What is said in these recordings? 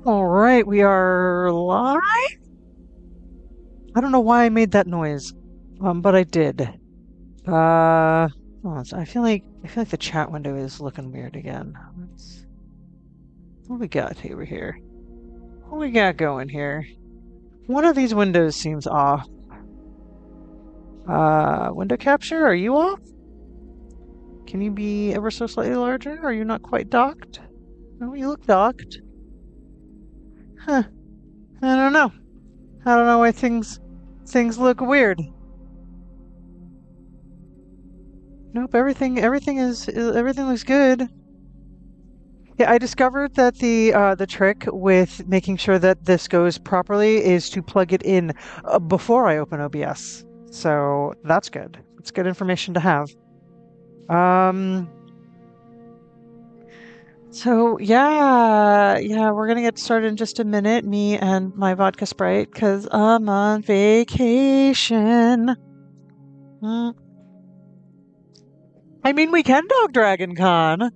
All right, we are live. I don't know why I made that noise, but I did. I feel like the chat window is looking weird again. What we got over here? What we got going here? One of these windows seems off. Window capture, are you off? Can you be ever so slightly larger? Are you not quite docked? No, you look docked. Huh. I don't know. I don't know why things look weird. Nope, everything looks good. Yeah, I discovered that the trick with making sure that this goes properly is to plug it in before I open OBS. So that's good. It's good information to have. Um, so yeah, we're gonna get started in just a minute, me and my vodka Sprite, because I'm on vacation. Mm. I mean, we can dog Dragon Con.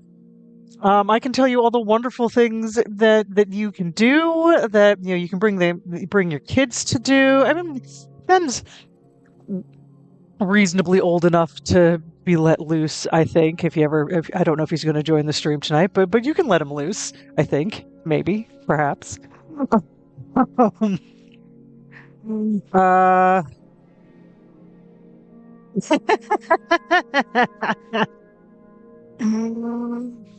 I can tell you all the wonderful things that you can do, that you can bring your kids to do. I mean, Ben's reasonably old enough to be let loose. I think if I don't know if he's going to join the stream tonight, but you can let him loose. I think maybe perhaps. uh.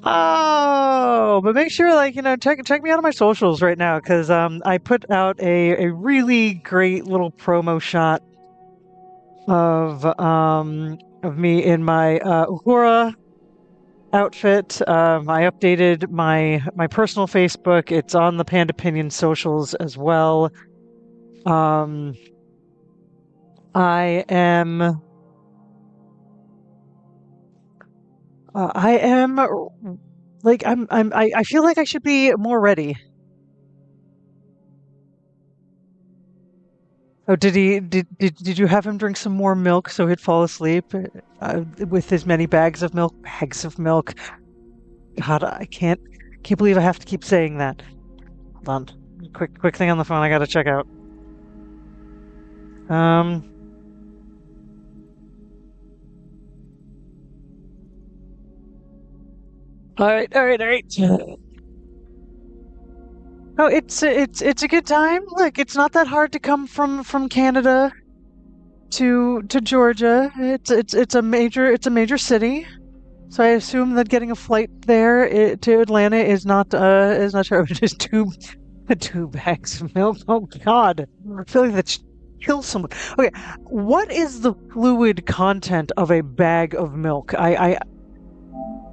Oh, but make sure, check me out on my socials right now, because I put out a really great little promo shot of me in my Uhura outfit. I updated my personal Facebook. It's on the Panda Pinion socials as well. Um, I am. I am I feel like I should be more ready. Oh, did you have him drink some more milk so he'd fall asleep with his many bags of milk? Bags of milk. God, I can't believe I have to keep saying that. Hold on. Quick thing on the phone I gotta check out. Um all right. Oh, it's a good time. Look, it's not that hard to come from Canada to Georgia. It's a major city. So I assume that getting a flight there to Atlanta is not sure. Just two bags of milk. Oh God, I feel like that kills someone. Okay, what is the fluid content of a bag of milk?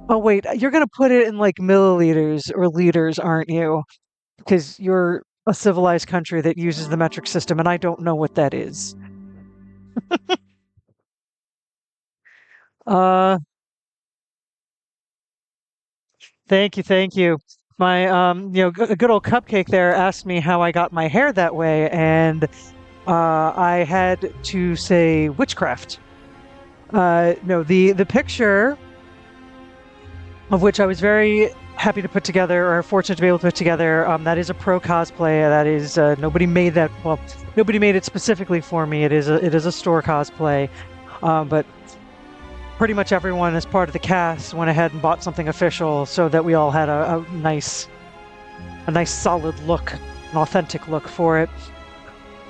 Oh wait, you're gonna put it in like milliliters or liters, aren't you? Because you're a civilized country that uses the metric system, and I don't know what that is. Uh, thank you. My good old cupcake there asked me how I got my hair that way, and I had to say witchcraft. No, the picture of which I was very happy to put together, or fortunate to be able to put together. That is a pro cosplay. That is nobody made that. Well, nobody made it specifically for me. It is a store cosplay, but pretty much everyone as part of the cast went ahead and bought something official so that we all had a nice solid look, an authentic look for it.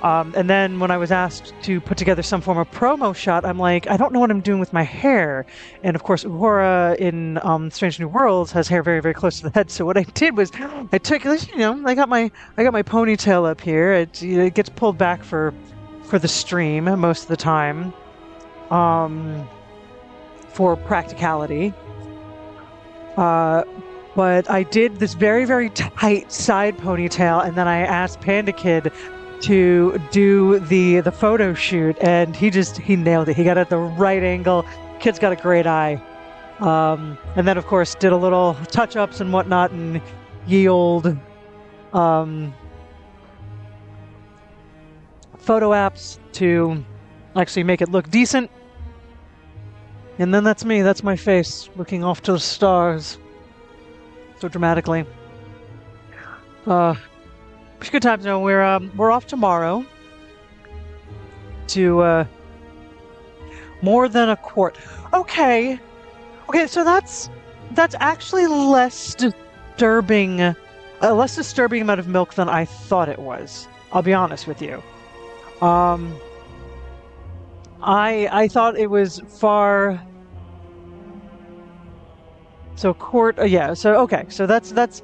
And then when I was asked to put together some form of promo shot, I'm like, I don't know what I'm doing with my hair. And of course, Uhura in Strange New Worlds has hair very, very close to the head. So what I did was I took, I got my ponytail up here. It gets pulled back for the stream most of the time, for practicality. But I did this very, very tight side ponytail, and then I asked Panda Kid to do the photo shoot, and he nailed it. He got it at the right angle. Kid's got a great eye. And then of course did a little touch-ups and whatnot, and ye old photo apps to actually make it look decent. And then that's me. That's my face looking off to the stars so dramatically. Uh, it's good times. No, we're off tomorrow to more than a quart. Okay, okay, so that's actually less disturbing amount of milk than I thought it was. I'll be honest with you. Um, I thought it was far. So quart, yeah. So okay, so that's.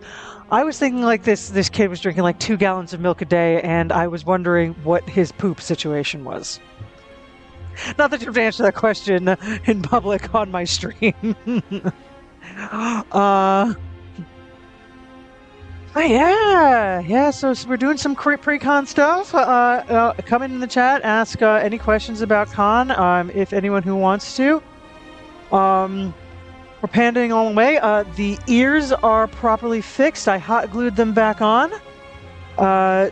I was thinking like this kid was drinking like 2 gallons of milk a day, and I was wondering what his poop situation was. Not that you have to answer that question in public on my stream. uh, oh, yeah. So we're doing some pre-con stuff. Come in the chat, ask any questions about con. If anyone who wants to. We're pandaing all the way. The ears are properly fixed. I hot glued them back on. Oh,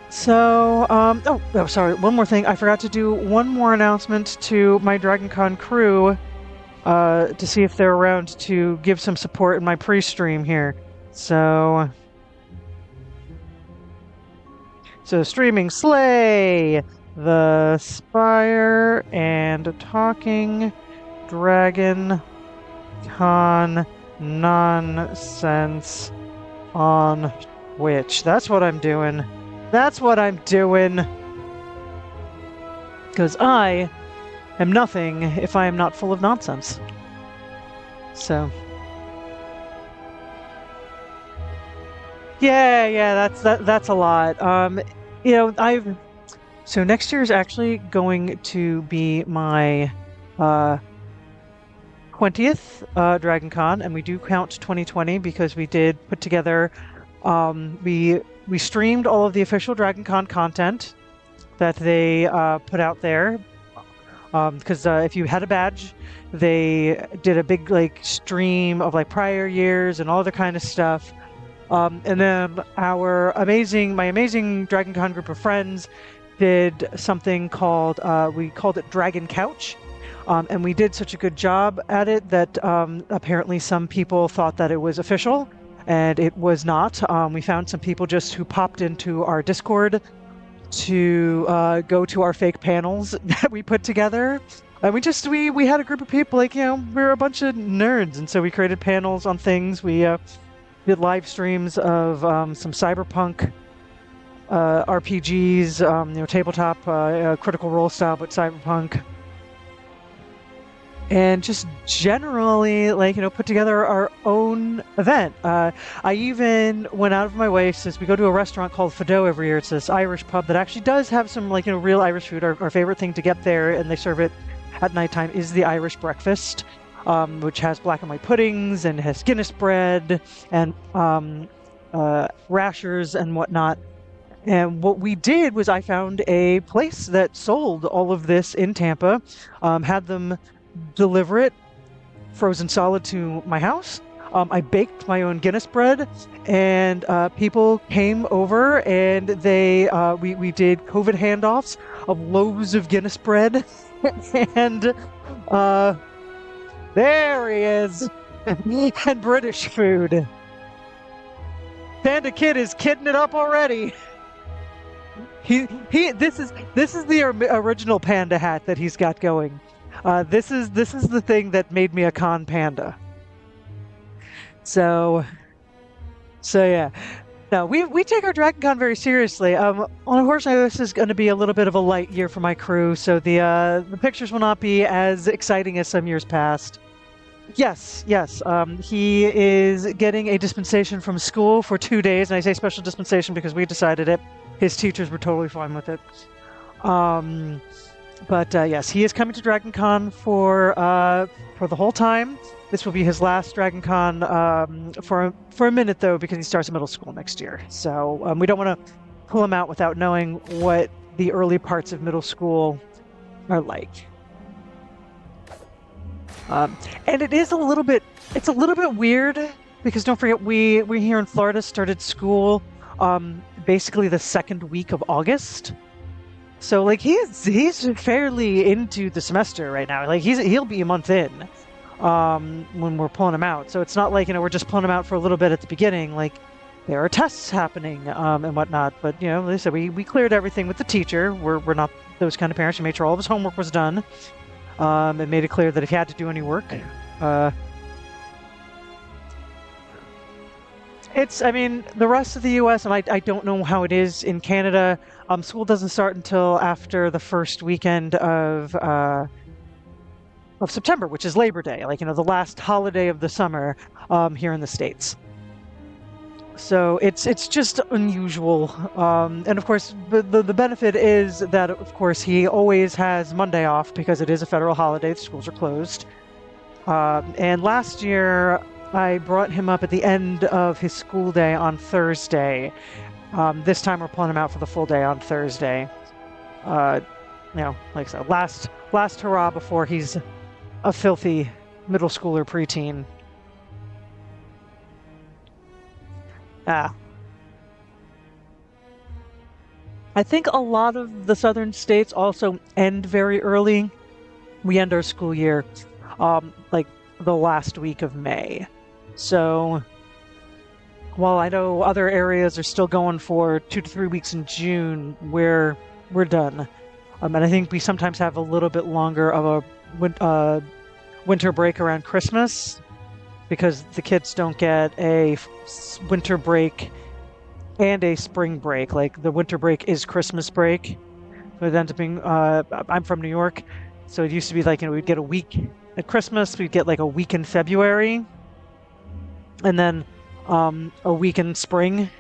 sorry. One more thing. I forgot to do one more announcement to my DragonCon crew to see if they're around to give some support in my pre-stream here. So streaming Slay, the Spire, and Talking Dragon Con nonsense on Twitch. That's what I'm doing. That's what I'm doing. Because I am nothing if I am not full of nonsense. So. Yeah, that's a lot. So next year is actually going to be my 20th DragonCon, and we do count 2020 because we did put together, we streamed all of the official DragonCon content that they put out there. Because if you had a badge, they did a big like stream of like prior years and all other kind of stuff. And then my amazing DragonCon group of friends did something called we called it Dragon Couch. And we did such a good job at it that apparently some people thought that it was official, and it was not. We found some people just who popped into our Discord to go to our fake panels that we put together. And we had a group of people, like, we're a bunch of nerds, and so we created panels on things. We did live streams of some cyberpunk RPGs, tabletop Critical Role style, but cyberpunk. And just generally, put together our own event. I even went out of my way, since we go to a restaurant called Fado every year. It's this Irish pub that actually does have some, real Irish food. Our favorite thing to get there, and they serve it at nighttime, is the Irish breakfast, which has black and white puddings, and has Guinness bread, and rashers and whatnot. And what we did was I found a place that sold all of this in Tampa, had them deliver it frozen solid to my house. I baked my own Guinness bread, and people came over, and we did COVID handoffs of loaves of Guinness bread, and there he is, and British food. Panda Kid is kidding it up already. This is the original panda hat that he's got going. This is the thing that made me a con panda. So yeah. No, we take our DragonCon very seriously. Unfortunately, this is going to be a little bit of a light year for my crew, so the pictures will not be as exciting as some years past. Yes. He is getting a dispensation from school for 2 days, and I say special dispensation because we decided it. His teachers were totally fine with it. But yes, he is coming to DragonCon for the whole time. This will be his last DragonCon for a minute, though, because he starts middle school next year. So we don't want to pull him out without knowing what the early parts of middle school are like. And it's a little bit weird because don't forget we here in Florida started school basically the second week of August. So he's fairly into the semester right now. He'll be a month in when we're pulling him out. So it's not like we're just pulling him out for a little bit at the beginning. there are tests happening and whatnot. But they said we cleared everything with the teacher. We're not those kind of parents. We made sure all of his homework was done. And made it clear that if he had to do any work, uh, I mean, the rest of the U.S. and I don't know how it is in Canada. School doesn't start until after the first weekend of September, which is Labor Day, like the last holiday of the summer here in the States. So it's just unusual, and of course the benefit is that of course he always has Monday off because it is a federal holiday. The schools are closed, and last year I brought him up at the end of his school day on Thursday. This time we're pulling him out for the full day on Thursday. Like I said, last hurrah before he's a filthy middle schooler preteen. Ah. I think a lot of the southern states also end very early. We end our school year like the last week of May. So while I know other areas are still going for 2 to 3 weeks in June, we're done. And I think we sometimes have a little bit longer of a winter break around Christmas because the kids don't get a winter break and a spring break. Like the winter break is Christmas break. But it ends up being, I'm from New York, so it used to be like, we'd get a week at Christmas, we'd get like a week in February, and then a week in spring.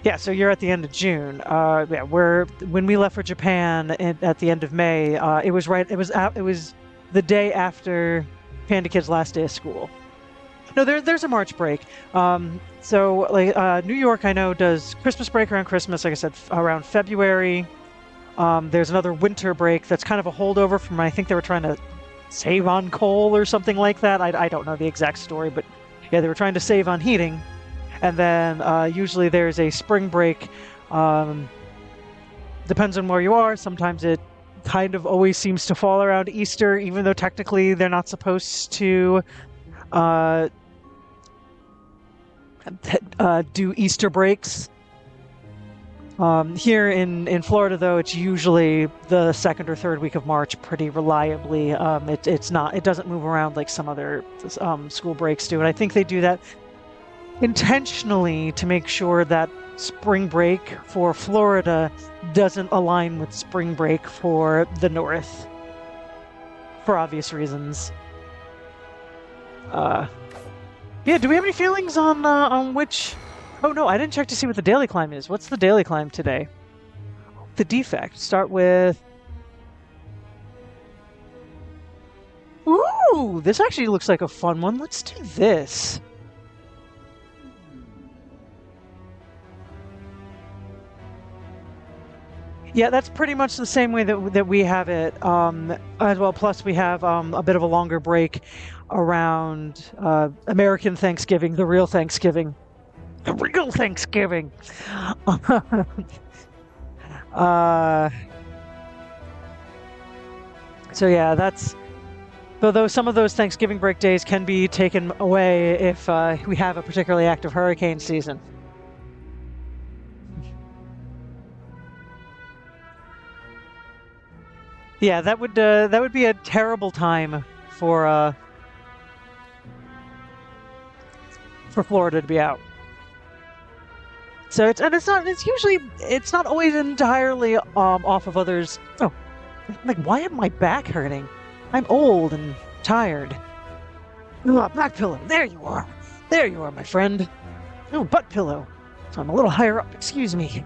Yeah, so you're at the end of June. Yeah, when we left for Japan at the end of May, it was the day after Kid's last day of school. No, there's a March break. So like New York, I know does Christmas break around Christmas. Like I said, around February. There's another winter break that's kind of a holdover from I think they were trying to save on coal or something like that. I don't know the exact story, but yeah, they were trying to save on heating. And then usually there's a spring break. Depends on where you are. Sometimes it kind of always seems to fall around Easter, even though technically they're not supposed to do Easter breaks. Here in Florida, though, it's usually the second or third week of March, pretty reliably. It doesn't move around like some other school breaks do, and I think they do that intentionally to make sure that spring break for Florida doesn't align with spring break for the North, for obvious reasons. Yeah, do we have any feelings on which... Oh no, I didn't check to see what the daily climb is. What's the daily climb today? The defect. Start with... Ooh, this actually looks like a fun one. Let's do this. Yeah, that's pretty much the same way that we have it as well. Plus, we have a bit of a longer break around American Thanksgiving, the real Thanksgiving. The real Thanksgiving. So yeah, that's... Though some of those Thanksgiving break days can be taken away if we have a particularly active hurricane season. Yeah, that would be a terrible time for Florida to be out. So it's not always entirely off of others. Oh, like why am my back hurting? I'm old and tired. Oh, back pillow. There you are. There you are, my friend. Oh, butt pillow. So I'm a little higher up. Excuse me.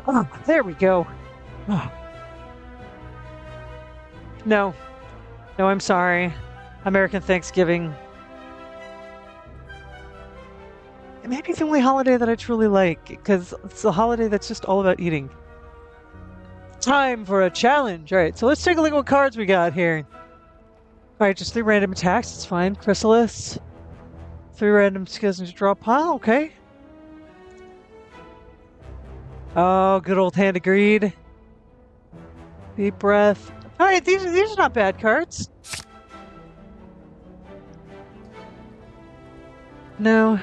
Oh, there we go. Oh. No, I'm sorry. American Thanksgiving. It may be the only holiday that I truly like, because it's a holiday that's just all about eating. Time for a challenge! Alright, so let's take a look at what cards we got here. Alright, just 3 random attacks, it's fine. Chrysalis. 3 random skills to draw a pile, okay. Oh, good old Hand of Greed. Deep breath. Alright, these are not bad cards. No.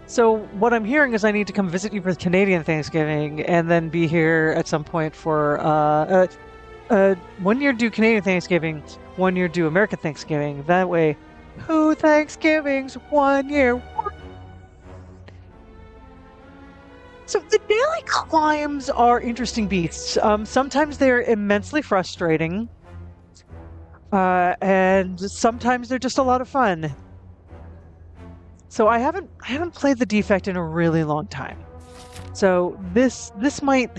So what I'm hearing is I need to come visit you for Canadian Thanksgiving, and then be here at some point for 1 year do Canadian Thanksgiving, 1 year do American Thanksgiving. That way, 2 Thanksgivings, 1 year. So the daily climbs are interesting beasts. Sometimes they're immensely frustrating, and sometimes they're just a lot of fun. So I haven't played the defect in a really long time. So this might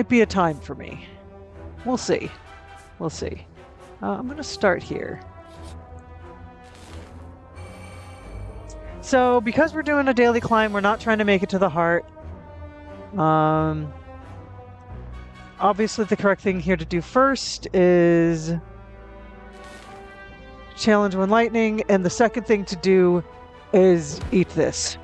be a time for me. We'll see. We'll see. I'm gonna start here. So because we're doing a daily climb, we're not trying to make it to the heart. Obviously the correct thing here to do first is challenge one lightning, and the second thing to do is eat this.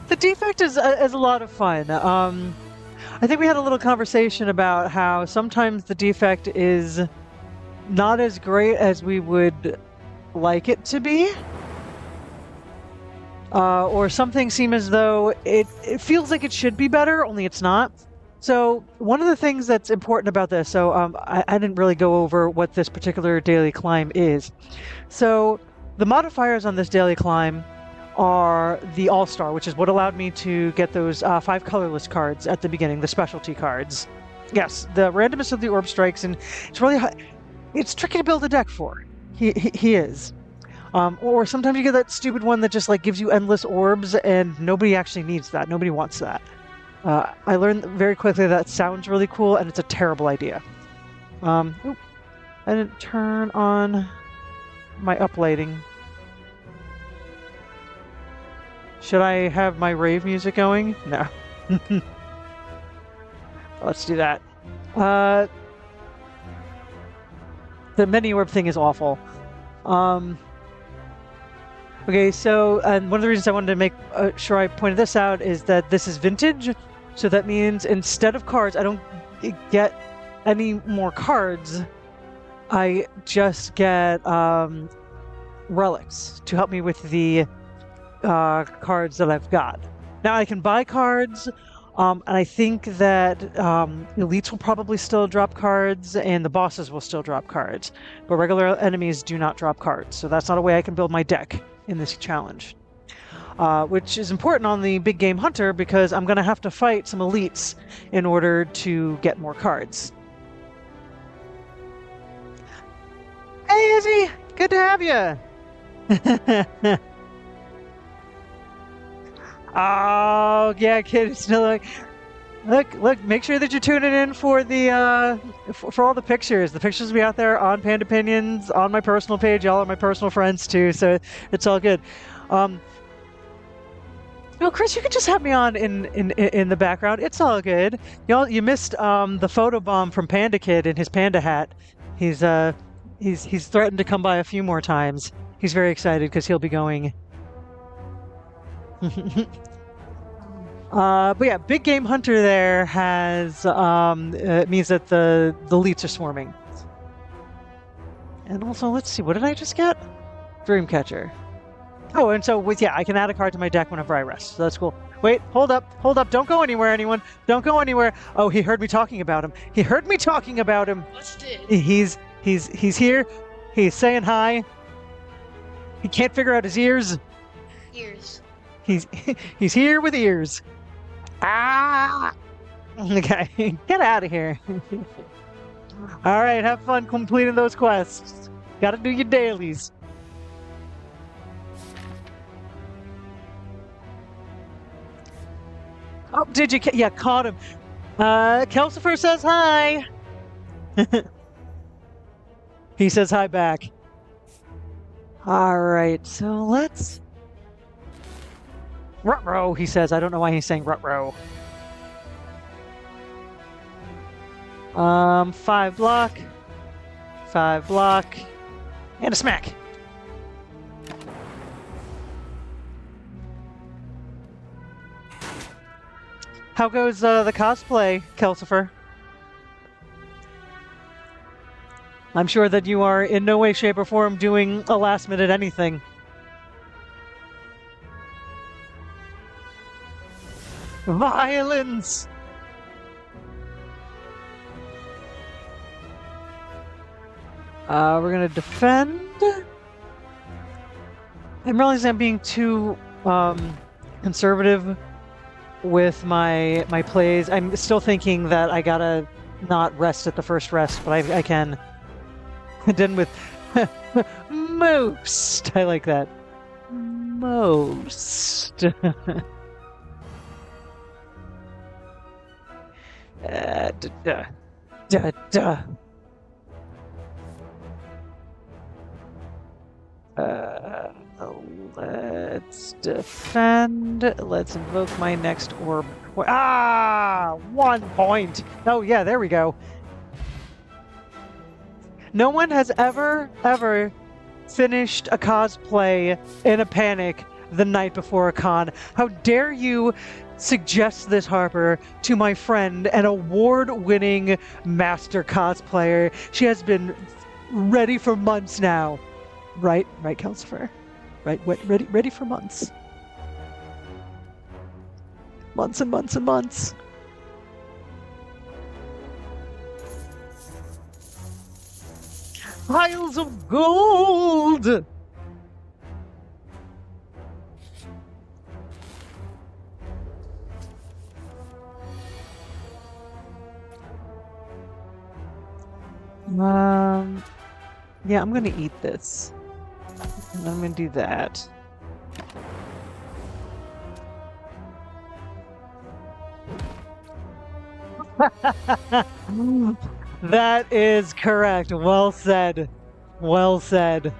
The defect is a lot of fun. I think we had a little conversation about how sometimes the defect is not as great as we would like it to be. Or something seem as though it feels like it should be better, only it's not. So one of the things that's important about this, so I didn't really go over what this particular daily climb is. So the modifiers on this daily climb are the All-Star, which is what allowed me to get those 5 colorless cards at the beginning, the specialty cards. Yes, the randomness of the orb strikes, and it's really it's tricky to build a deck for. He is. Or sometimes you get that stupid one that just like gives you endless orbs, and nobody actually needs that. Nobody wants that. I learned very quickly that sounds really cool, and it's a terrible idea. I didn't turn on my uplighting. Should I have my rave music going? No. Let's do that. The mini orb thing is awful. Okay, so and one of the reasons I wanted to make sure I pointed this out is that this is vintage, so that means instead of cards, I don't get any more cards. I just get relics to help me with the cards that I've got. Now I can buy cards, and I think that elites will probably still drop cards, and the bosses will still drop cards, but regular enemies do not drop cards, so that's not a way I can build my deck in this challenge. Which is important on the big game hunter, because I'm going to have to fight some elites in order to get more cards. Hey Izzy! Good to have you! Oh, yeah, kid. It's still like, look. Make sure that you're tuning in for the for all the pictures. The pictures will be out there on Panda Opinions, on my personal page. Y'all are my personal friends too, so it's all good. No, Chris, you can just have me on in the background. It's all good. Y'all, you missed the photo bomb from Panda Kid in his panda hat. He's threatened to come by a few more times. He's very excited because he'll be going. But yeah, big game hunter there has it means that the elites are swarming. And also, let's see, what did I just get? Dreamcatcher. Oh, and so I can add a card to my deck whenever I rest. So that's cool. Wait, hold up, don't go anywhere, anyone. Don't go anywhere. Oh, he heard me talking about him. Busted. He's here. He's saying hi. He can't figure out his ears. Ears. He's here with ears. Ah! Okay, get out of here. All right, have fun completing those quests. Gotta do your dailies. Oh, did you? Yeah, caught him. Kelsifer says hi. He says hi back. All right, so let's... Ruh-roh, he says. I don't know why he's saying ruh-roh. 5 block. 5 block. And a smack. How goes the cosplay, Kelsifer? I'm sure that you are in no way, shape, or form doing a last-minute anything. Violence! We're gonna defend. I'm realizing I'm being too conservative with my plays. I'm still thinking that I gotta not rest at the first rest, but I can. Done with most. I like that. Most. Da, da, da, da. Let's defend. Let's invoke my next orb. Ah! 1 point! Oh, yeah, there we go. No one has ever finished a cosplay in a panic the night before a con. How dare you suggest this, Harper, to my friend, an award-winning master cosplayer. She has been ready for months now. Right, Kelsifer. Right, ready for months. Months and months and months. Piles of gold! Yeah, I'm gonna eat this. And I'm gonna do that. That is correct. Well said. Well said.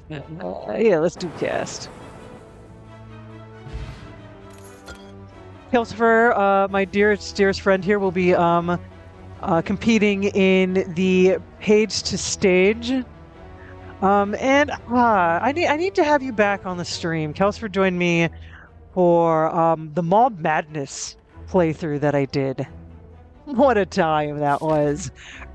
Yeah, let's do cast. Kelsifer, my dearest friend here, will be competing in the page to stage. And I need to have you back on the stream. Kelsifer joined me for the Mob Madness playthrough that I did. What a time that was.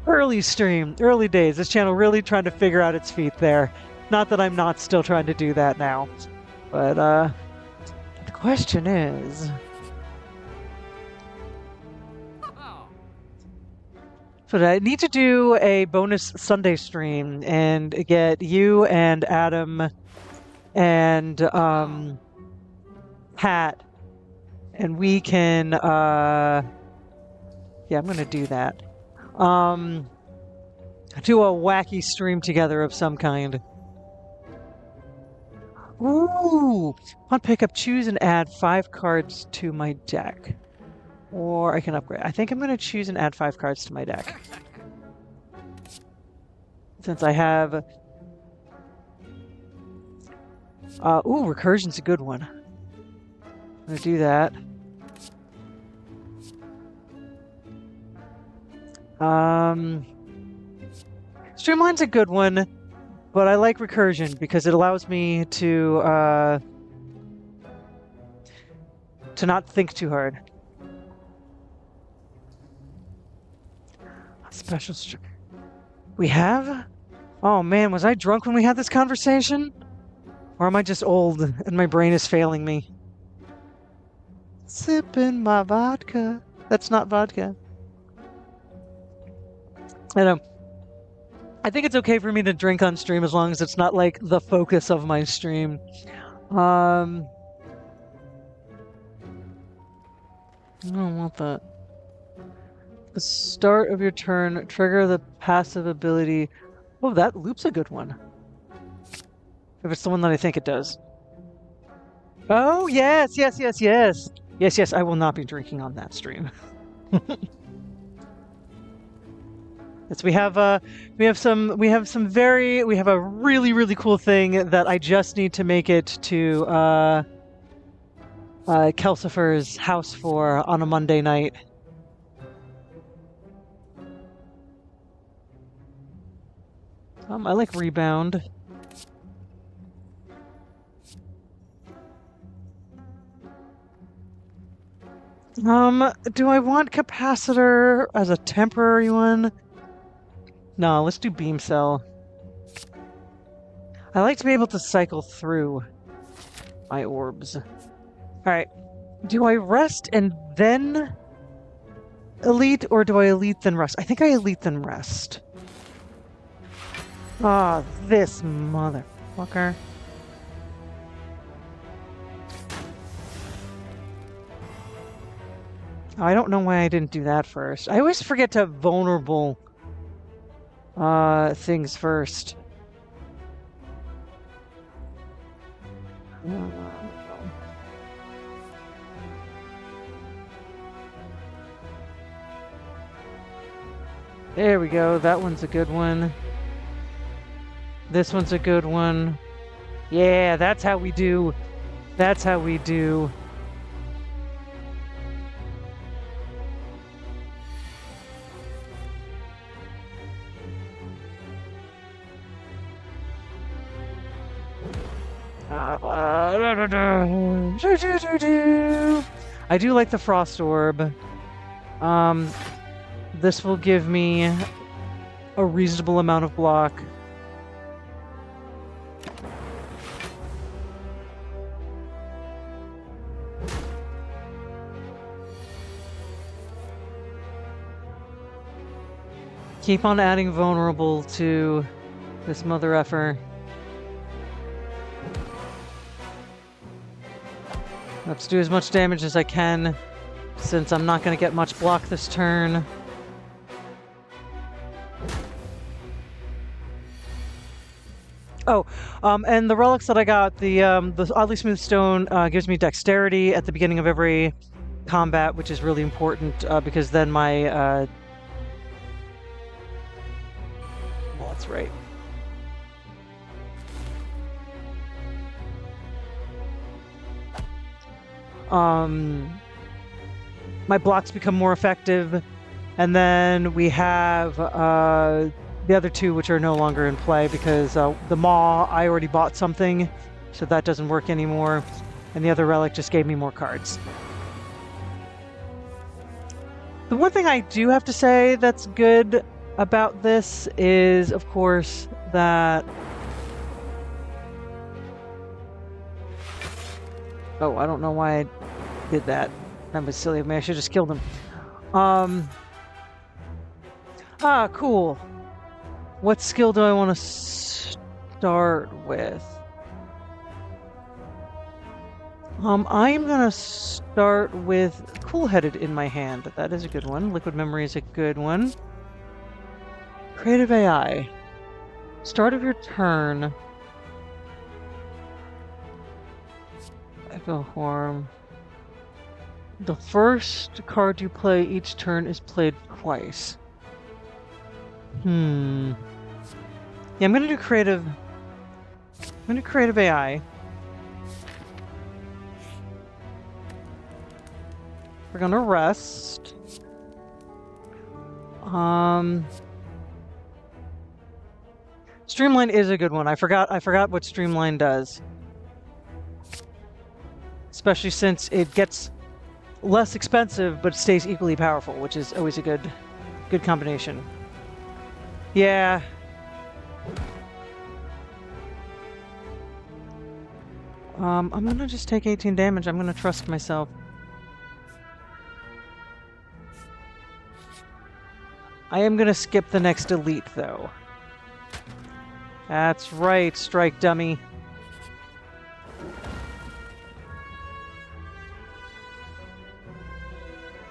Early stream, early days. This channel really trying to figure out its feet there. Not that I'm not still trying to do that now. But the question is... So I need to do a bonus Sunday stream and get you and Adam and Pat, and we can yeah, I'm gonna do that. Do a wacky stream together of some kind. Ooh! On pickup, choose and add 5 cards to my deck. Or I can upgrade. I think I'm going to choose and add 5 cards to my deck. Since I have... ooh, Recursion's a good one. I'm going to do that. Streamline's a good one, but I like Recursion because it allows me to not think too hard. Special we have? Oh man, was I drunk when we had this conversation? Or am I just old and my brain is failing me? Sipping my vodka. That's not vodka. I know. I think it's okay for me to drink on stream as long as it's not like the focus of my stream. I don't want that. The start of your turn, trigger the passive ability. Oh, that loop's a good one. If it's the one that I think it does. Oh, yes. Yes, I will not be drinking on that stream. Yes, we have a really cool thing that I just need to make it to Kelsifer's house for on a Monday night. I like rebound. Do I want capacitor as a temporary one? No, let's do beam cell. I like to be able to cycle through my orbs. Alright. Do I rest and then elite, or do I elite then rest? I think I elite then rest. Ah, this motherfucker. I don't know why I didn't do that first. I always forget to vulnerable things first. There we go. That one's a good one. This one's a good one. Yeah, that's how we do. That's how we do. I do like the frost orb. This will give me a reasonable amount of block. Keep on adding vulnerable to this mother effer. Let's do as much damage as I can, since I'm not going to get much block this turn. Oh, and the relics that I got, the oddly smooth stone gives me dexterity at the beginning of every combat, which is really important because then my well, that's right. My blocks become more effective, and then we have the other two, which are no longer in play because the Maw, I already bought something, so that doesn't work anymore, and the other relic just gave me more cards. The one thing I do have to say that's good about this is, of course, that... Oh, I don't know why I did that. That was silly of me. I should have just killed him. Ah, cool. What skill do I want to start with? I'm gonna start with Cool-Headed in my hand. That is a good one. Liquid Memory is a good one. Creative AI. Start of your turn. Echo Horn. The first card you play each turn is played twice. Yeah, I'm gonna do creative. I'm gonna do creative AI. We're gonna rest. Streamline is a good one. I forgot what Streamline does. Especially since it gets less expensive but stays equally powerful, which is always a good combination. Yeah. I'm gonna just take 18 damage. I'm gonna trust myself. I am gonna skip the next elite, though. That's right, strike dummy.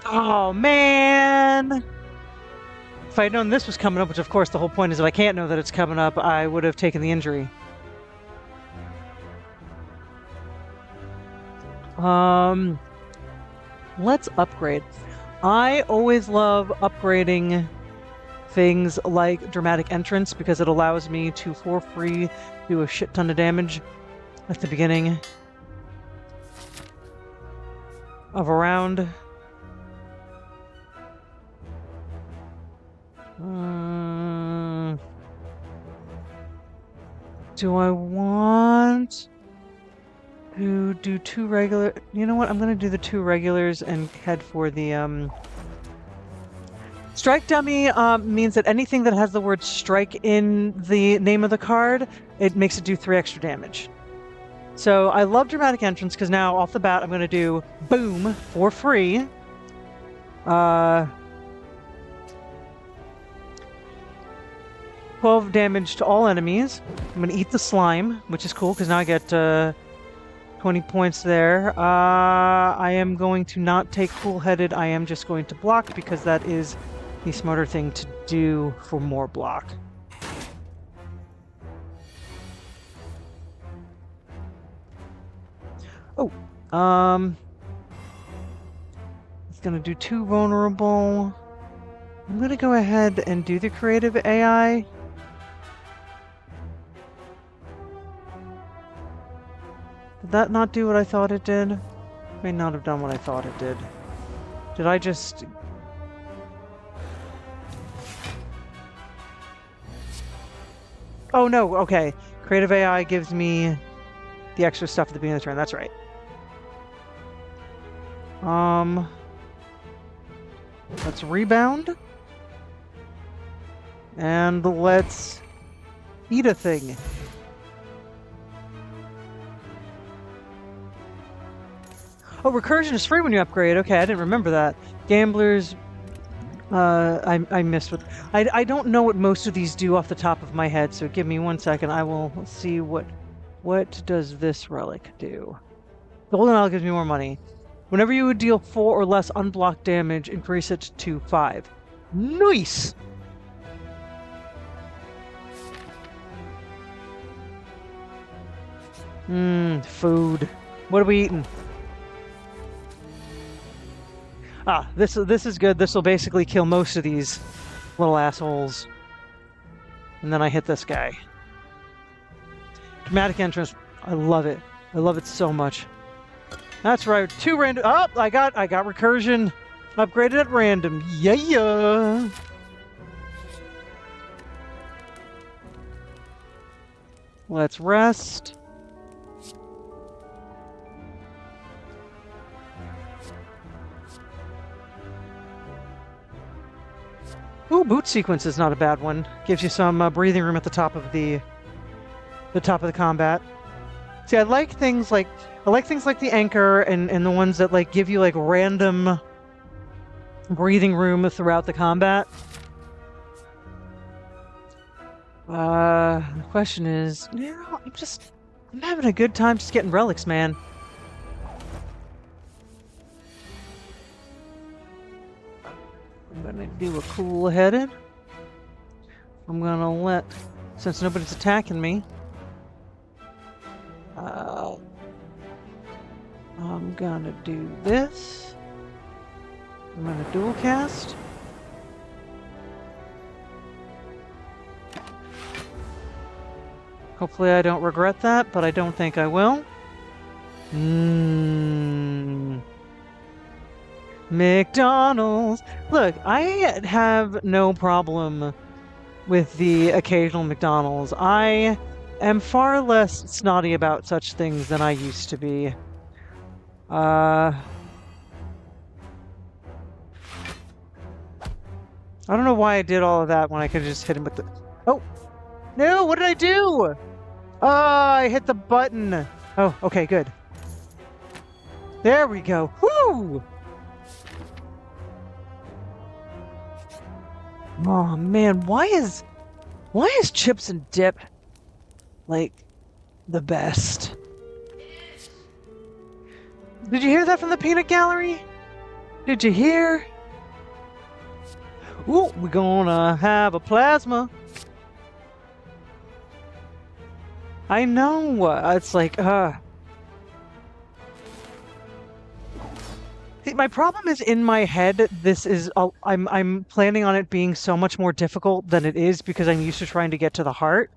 Oh, man! If I had known this was coming up, which of course the whole point is if I can't know that it's coming up, I would have taken the injury. Let's upgrade. I always love upgrading things like Dramatic Entrance because it allows me to, for free, do a shit ton of damage at the beginning of a round. Do I want to do 2 regular? You know what? I'm gonna do the 2 regulars and head for the strike dummy. Means that anything that has the word strike in the name of the card, it makes it do 3 extra damage. So I love dramatic entrance because now off the bat I'm gonna do boom for free. 12 damage to all enemies. I'm gonna eat the slime, which is cool because now I get 20 points there. I am going to not take cool-headed. I am just going to block because that is the smarter thing to do for more block. Oh, it's gonna do 2 vulnerable. I'm gonna go ahead and do the creative AI. Did that not do what I thought it did? May not have done what I thought it did. Did I just... Oh no, okay. Creative AI gives me the extra stuff at the beginning of the turn, that's right. Let's rebound. And let's eat a thing. Oh, recursion is free when you upgrade. Okay, I didn't remember that. Gamblers, I missed what... I don't know what most of these do off the top of my head, so give me 1 second. I will see what does this relic do. Golden Isle gives me more money. Whenever you would deal 4 or less unblocked damage, increase it to 5. Nice! Food. What are we eating? Ah, this is good. This will basically kill most of these little assholes. And then I hit this guy. Dramatic entrance. I love it. I love it so much. That's right. 2 random. Oh, I got recursion upgraded at random. Yeah. Let's rest. Ooh, boot sequence is not a bad one. Gives you some breathing room at the top of the combat. See, I like things like the anchor and the ones that like give you like random breathing room throughout the combat. The question is, I'm having a good time just getting relics, man. I'm gonna do a cool-headed. I'm gonna since nobody's attacking me, I'm gonna do this. I'm gonna dual cast. Hopefully I don't regret that, but I don't think I will. McDonald's. Look, I have no problem with the occasional McDonald's. I am far less snotty about such things than I used to be. I don't know why I did all of that when I could just hit him with the... Oh! No! What did I do? Oh, I hit the button. Oh, okay, good. There we go. Woo! Oh man, why is chips and dip like the best? Did you hear that from the peanut gallery? Did you hear? Ooh, we're gonna have a plasma. I know. It's like, See, my problem is in my head. This is I'm planning on it being so much more difficult than it is because I'm used to trying to get to the heart.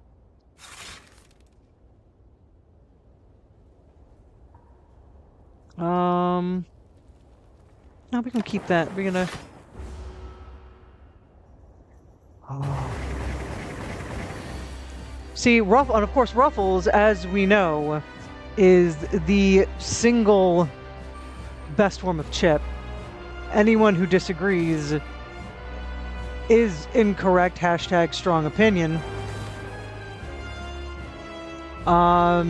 No, we can keep that. We're gonna. Oh. See, and of course, Ruffles, as we know, is the single best form of chip. Anyone who disagrees is incorrect. Hashtag strong opinion. Well,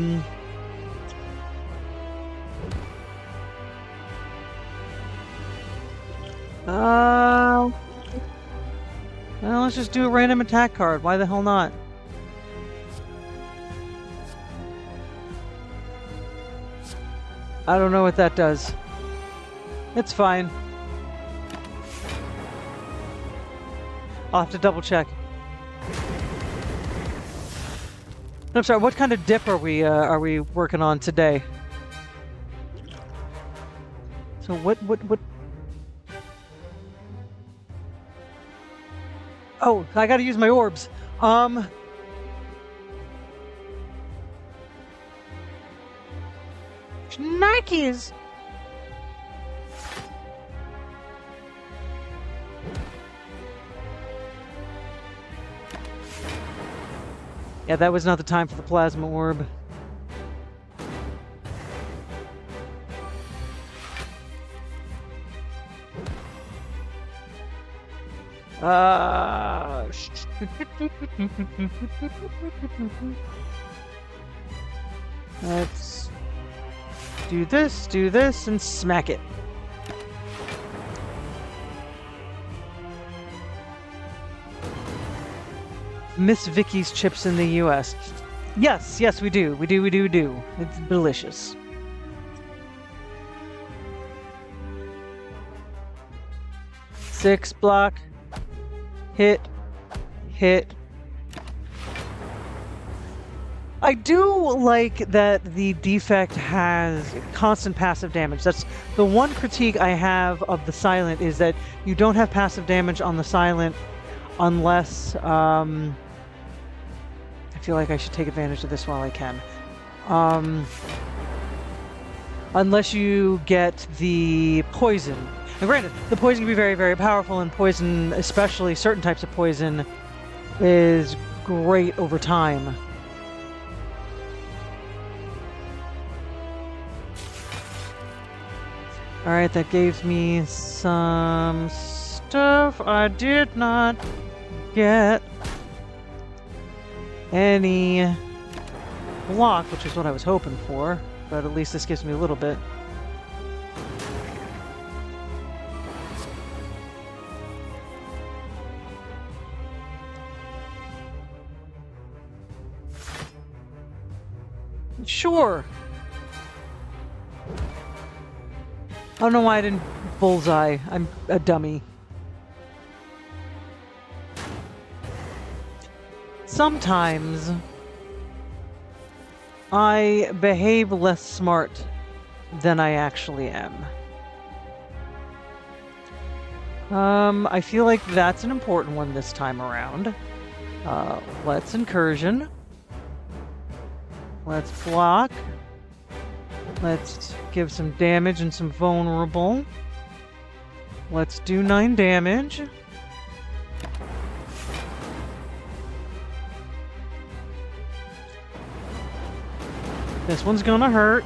let's just do a random attack card. Why the hell not? I don't know what that does. It's fine. I'll have to double check. I'm sorry, what kind of dip are we working on today? So what Oh, I gotta use my orbs. Nikes. Yeah, that was not the time for the plasma orb. Let's do this, and smack it. Miss Vicky's chips in the US. Yes, we do. We do. It's delicious. Six block. Hit. I do like that the defect has constant passive damage. That's the one critique I have of the Silent, is that you don't have passive damage on the Silent unless, I feel like I should take advantage of this while I can. Unless you get the poison. And granted, the poison can be very, very powerful, and poison, especially certain types of poison, is great over time. Alright, that gave me some stuff I did not get any block, which is what I was hoping for, but at least this gives me a little bit. Sure. I don't know why I didn't bullseye. I'm a dummy. Sometimes I behave less smart than I actually am. I feel like that's an important one this time around. Let's incursion. Let's block. Let's give some damage and some vulnerable. Let's do 9 damage. This one's gonna hurt.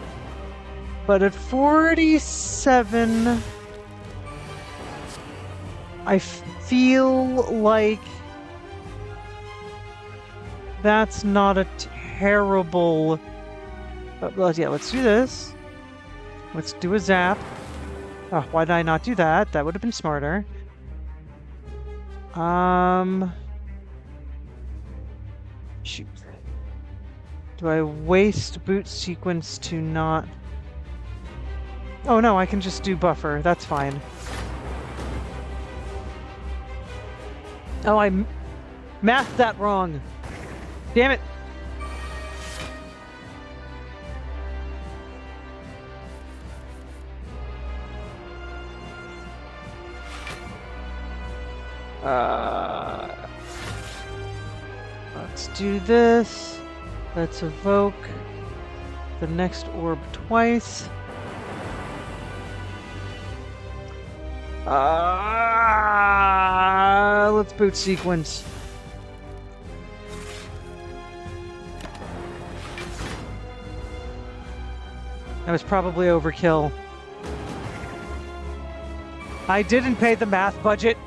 But at 47, I feel like that's not a terrible... yeah, let's do this. Let's do a zap. Oh, why did I not do that? That would have been smarter. Shoot. Do I waste boot sequence to not... Oh no, I can just do buffer. That's fine. Oh, I mathed that wrong. Damn it. Let's do this. Let's evoke the next orb twice. Let's boot sequence. That was probably overkill. I didn't pay the math budget.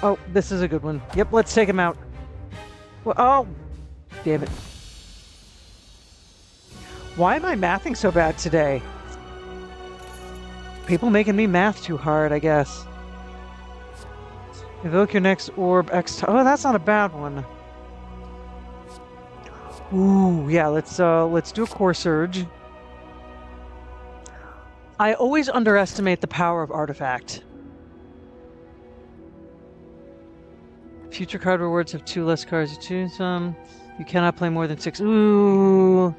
Oh, this is a good one. Yep, let's take him out. Well, oh, damn it. Why am I mathing so bad today? People making me math too hard, I guess. Evoke your next orb X. Oh, that's not a bad one. Ooh, yeah, let's do a core surge. I always underestimate the power of artifact. Future card rewards have 2 less cards to choose from. You cannot play more than 6. Ooh.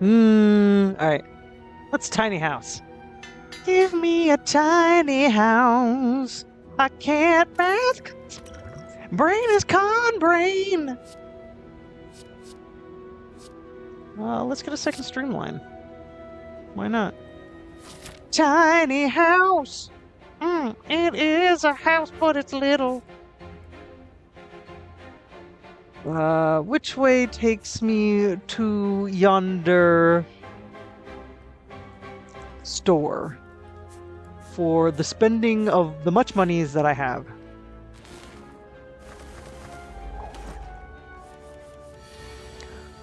Alright. Let's tiny house. Give me a tiny house. I can't mask. Brain is con brain. Let's get a second streamline. Why not? Tiny house. It is a house, but it's little. Which way takes me to yonder store for the spending of the much monies that I have?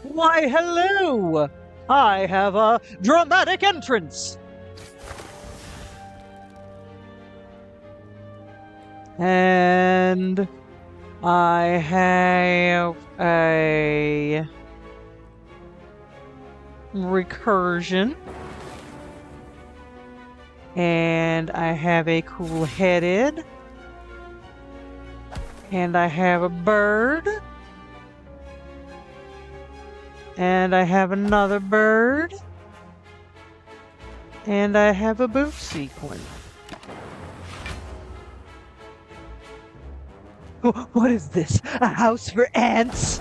Why, hello! I have a dramatic entrance! And I have a recursion. And I have a cool-headed. And I have a bird. And I have another bird. And I have a boot sequin. What is this? A house for ants?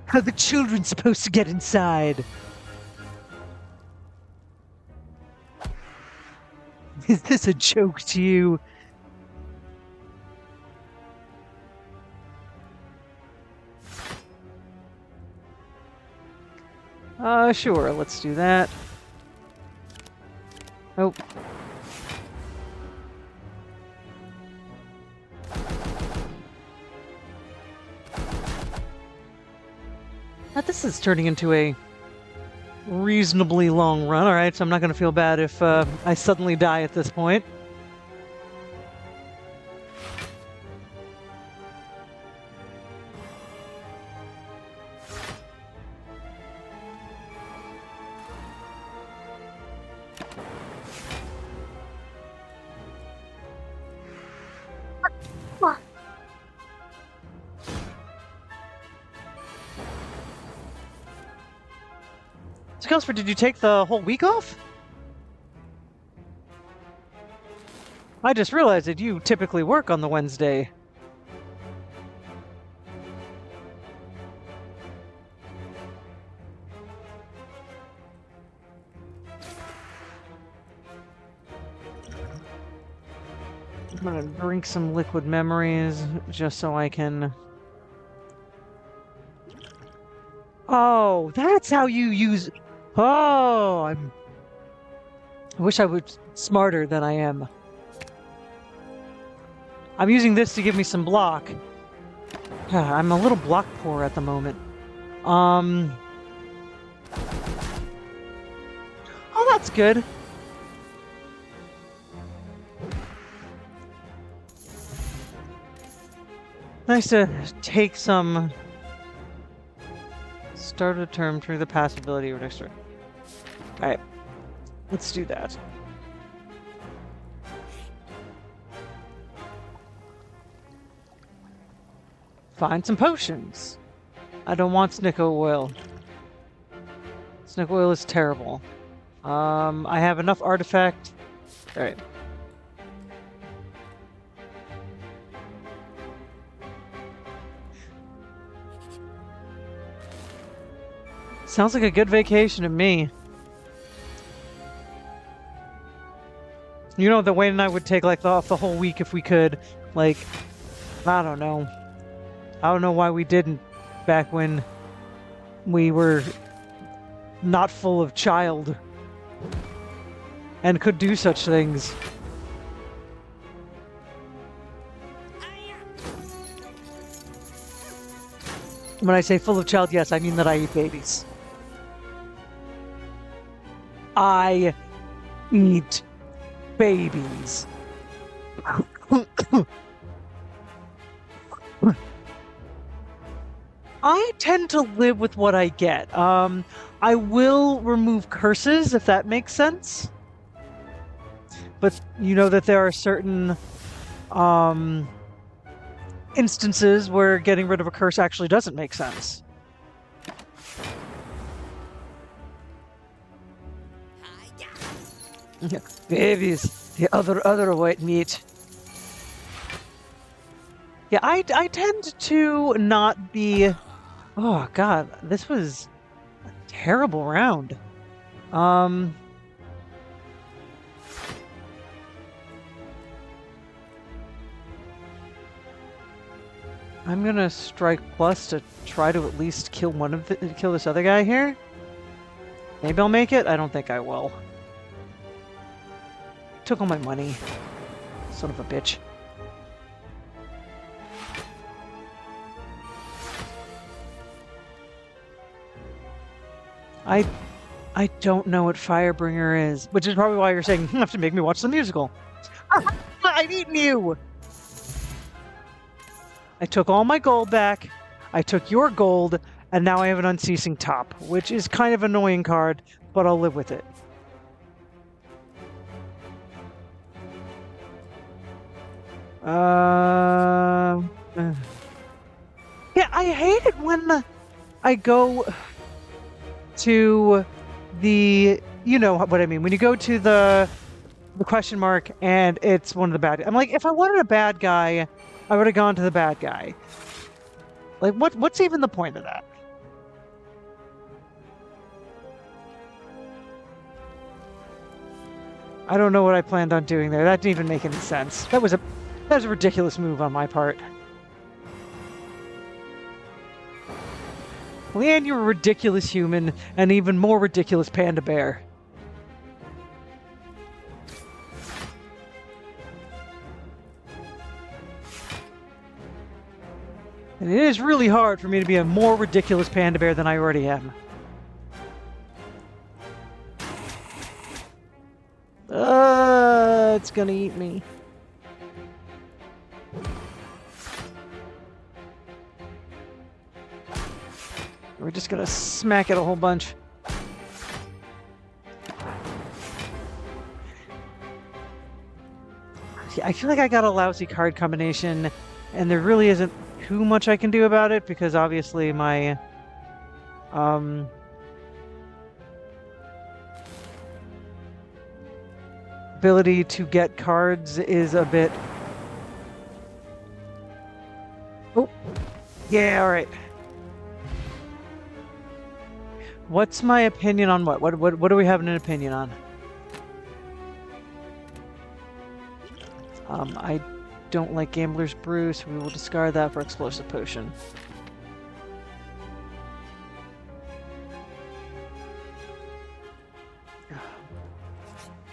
How are the children supposed to get inside? Is this a joke to you? Sure, let's do that. Oh. This is turning into a reasonably long run, alright, so I'm not going to feel bad if I suddenly die at this point. So, Kelsper, did you take the whole week off? I just realized that you typically work on the Wednesday. I'm gonna drink some liquid memories just so I can... Oh, that's how you use... Oh, I wish I was smarter than I am. I'm using this to give me some block. I'm a little block poor at the moment. Oh, that's good. Nice to take some... Start a term through the pass ability or next turn. Alright. Let's do that. Find some potions. I don't want Snicko oil. Snicko oil is terrible. I have enough artifact. Alright. Sounds like a good vacation to me. You know, the Wayne and I would take like off the whole week if we could. Like, I don't know. I don't know why we didn't back when we were not full of child and could do such things. When I say full of child, yes, I mean that I eat babies. I eat babies. I tend to live with what I get. I will remove curses if that makes sense. But you know that there are certain instances where getting rid of a curse actually doesn't make sense. Babies, the other white meat. Yeah, I tend to not be. Oh God, this was a terrible round. I'm gonna strike plus to try to at least kill kill this other guy here. Maybe I'll make it. I don't think I will. Took all my money. Son of a bitch. I don't know what Firebringer is, which is probably why you're saying you have to make me watch the musical. I've eaten you! I took all my gold back, I took your gold, and now I have an unceasing top, which is kind of an annoying card, but I'll live with it. Yeah, I hate it when I go to the, you know what I mean, when you go to the question mark and it's one of the bad. I'm like, if I wanted a bad guy, I would have gone to the bad guy. Like, what's even the point of that? I don't know what I planned on doing there. That didn't even make any sense. That was a ridiculous move on my part. Leanne, you're a ridiculous human, and even more ridiculous panda bear. And it is really hard for me to be a more ridiculous panda bear than I already am. It's gonna eat me. We're just gonna smack it a whole bunch. I feel like I got a lousy card combination, and there really isn't too much I can do about it, because obviously my ability to get cards is a bit... Oh, yeah, all right. What's my opinion on what? What do we have an opinion on? I don't like Gambler's Brew, so we will discard that for Explosive Potion.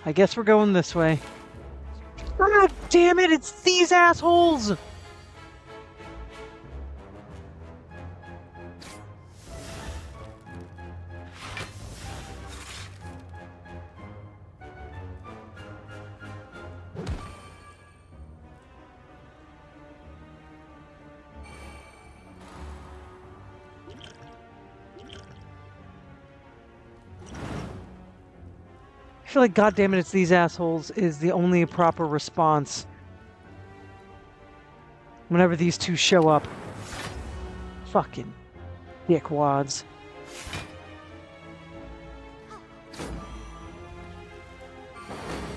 I guess we're going this way. God damn it, it's these assholes! I feel like, goddammit, it's these assholes is the only proper response whenever these two show up. Fucking dickwads.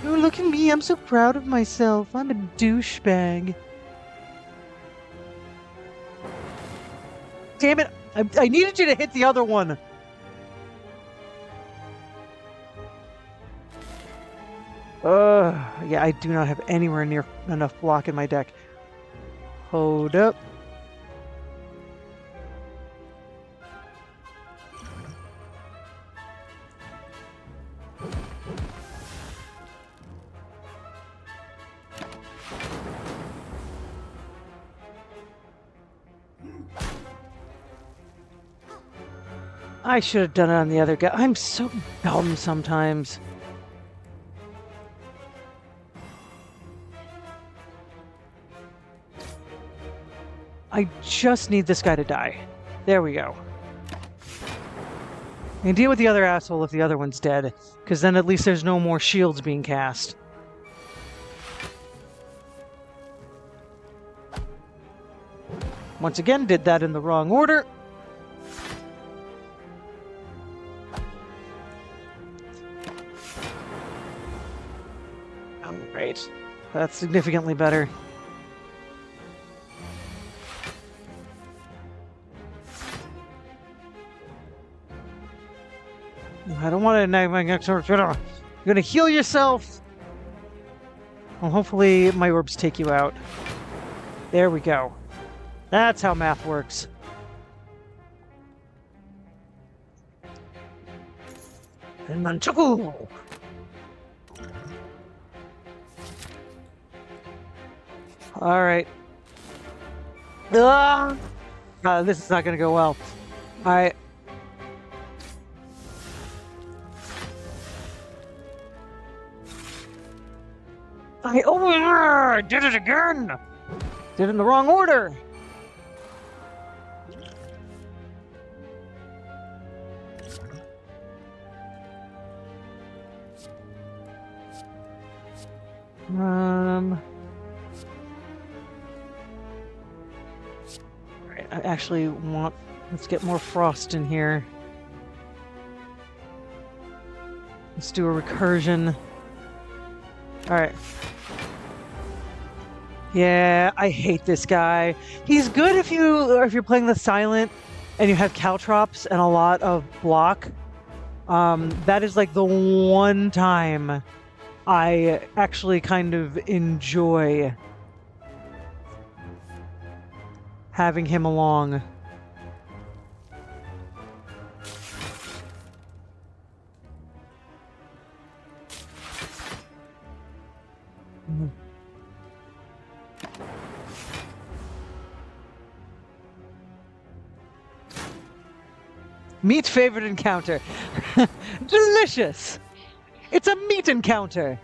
Oh, look at me, I'm so proud of myself. I'm a douchebag. Damn it, I needed you to hit the other one. Yeah, I do not have anywhere near enough block in my deck. Hold up. I should have done it on the other guy. I'm so dumb sometimes. I just need this guy to die. There we go. And deal with the other asshole if the other one's dead, because then at least there's no more shields being cast. Once again, did that in the wrong order. Oh, great. That's significantly better. I don't want to. You're gonna heal yourself. Well, hopefully my orbs take you out. There we go. That's how math works. And Manchuku! Alright. This is not gonna go well. Alright. I did it again! Did it in the wrong order! I actually want... Let's get more frost in here. Let's do a recursion. Alright. Yeah, I hate this guy. He's good if you're playing the silent and you have caltrops and a lot of block. That is like the one time I actually kind of enjoy having him along. Meat favorite encounter. Delicious! It's a meat encounter!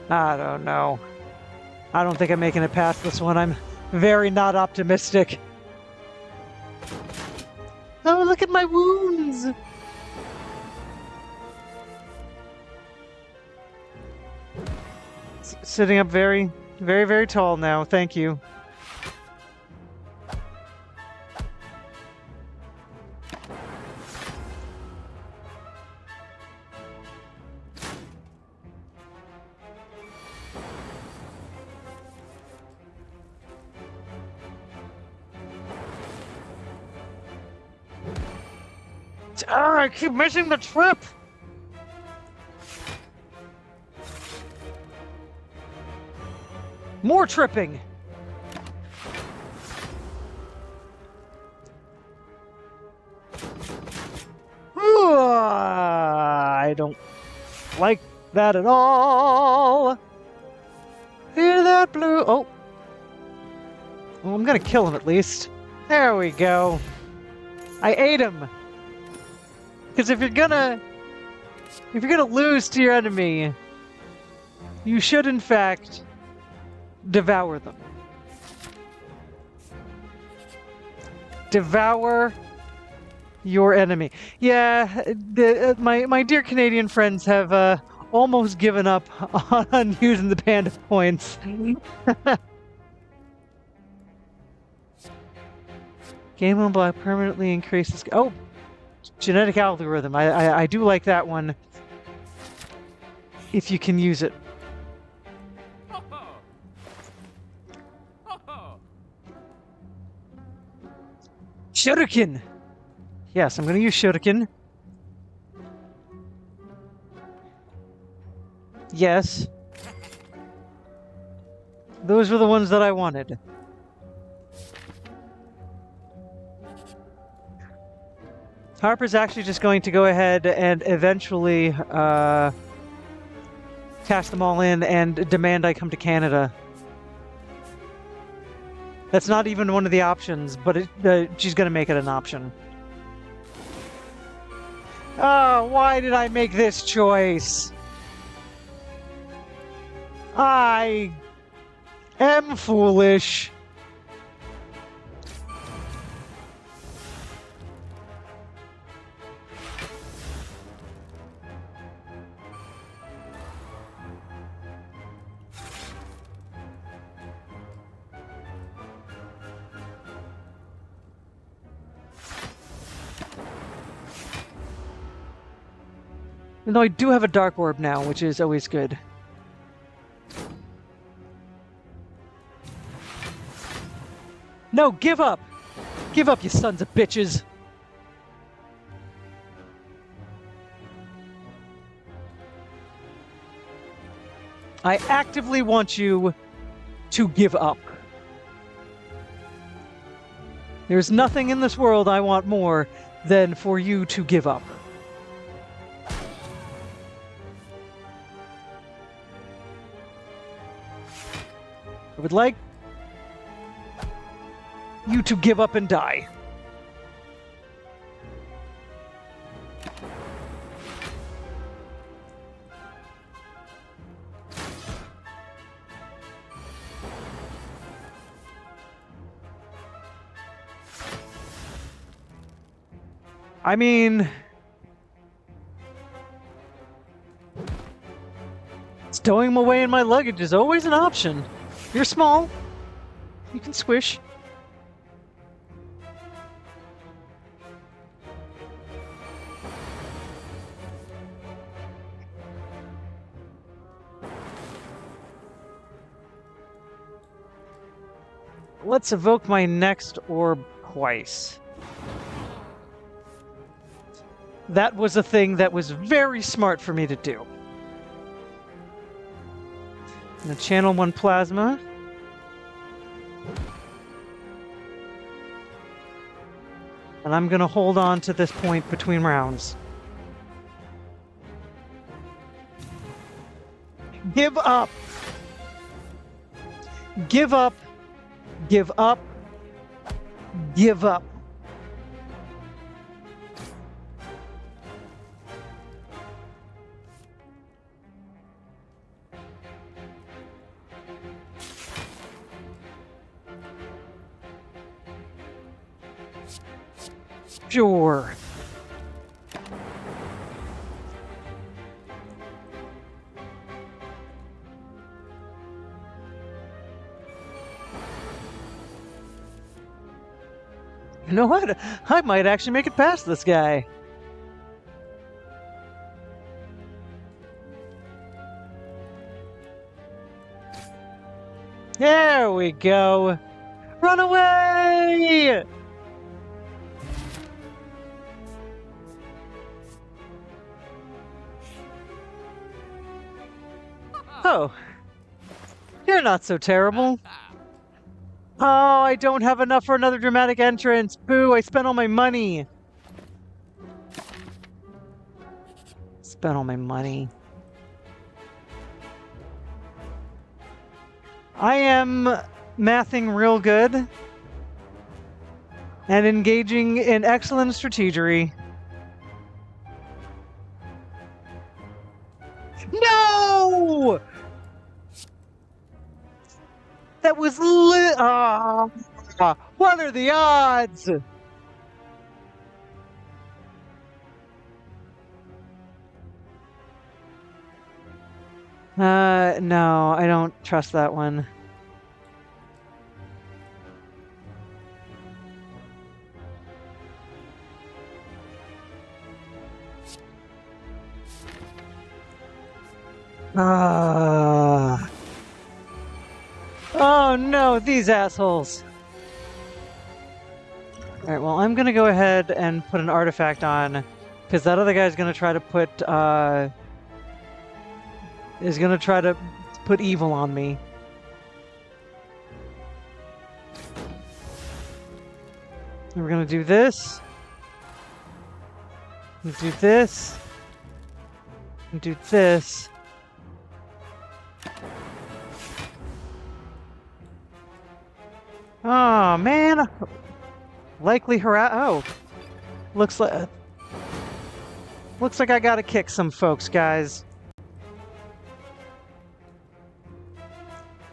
I don't know. I don't think I'm making it past this one. I'm very not optimistic. Oh, look at my wounds! Sitting up very, very, very tall now. Thank you. I keep missing the trip! More tripping! I don't like that at all! Hear that blue... Oh! Well, I'm gonna kill him at least. There we go. I ate him! Because if you're gonna lose to your enemy, you should in fact devour them. Devour your enemy. Yeah, my dear Canadian friends have almost given up on using the panda points. Game on block permanently increases... Oh! Genetic algorithm. I do like that one. If you can use it. Shuriken! Yes, I'm going to use Shuriken. Yes. Those were the ones that I wanted. Harper's actually just going to go ahead and eventually cash them all in and demand I come to Canada. That's not even one of the options, but she's going to make it an option. Oh, why did I make this choice? I am foolish. Though I do have a Dark Orb now, which is always good. No, give up! Give up, you sons of bitches! I actively want you to give up. There's nothing in this world I want more than for you to give up. I would like you to give up and die. I mean, stowing them away in my luggage is always an option. You're small. You can swish. Let's evoke my next orb twice. That was a thing that was very smart for me to do. I'm gonna channel one plasma. And I'm gonna hold on to this point between rounds. Give up! Give up! Give up! Give up! Sure. You know what? I might actually make it past this guy. There we go. Run away! Oh, you're not so terrible. Oh, I don't have enough for another dramatic entrance. Boo, I spent all my money. Spent all my money. I am mathing real good and engaging in excellent strategery. No! That was what are the odds? No, I don't trust that one. Oh no, these assholes. All right, well, I'm gonna go ahead and put an artifact on, because that other guy's gonna try to put evil on me. And we're gonna do this. And do this. And do this. Oh man! Likely harass. Oh, looks like I gotta kick some folks, guys.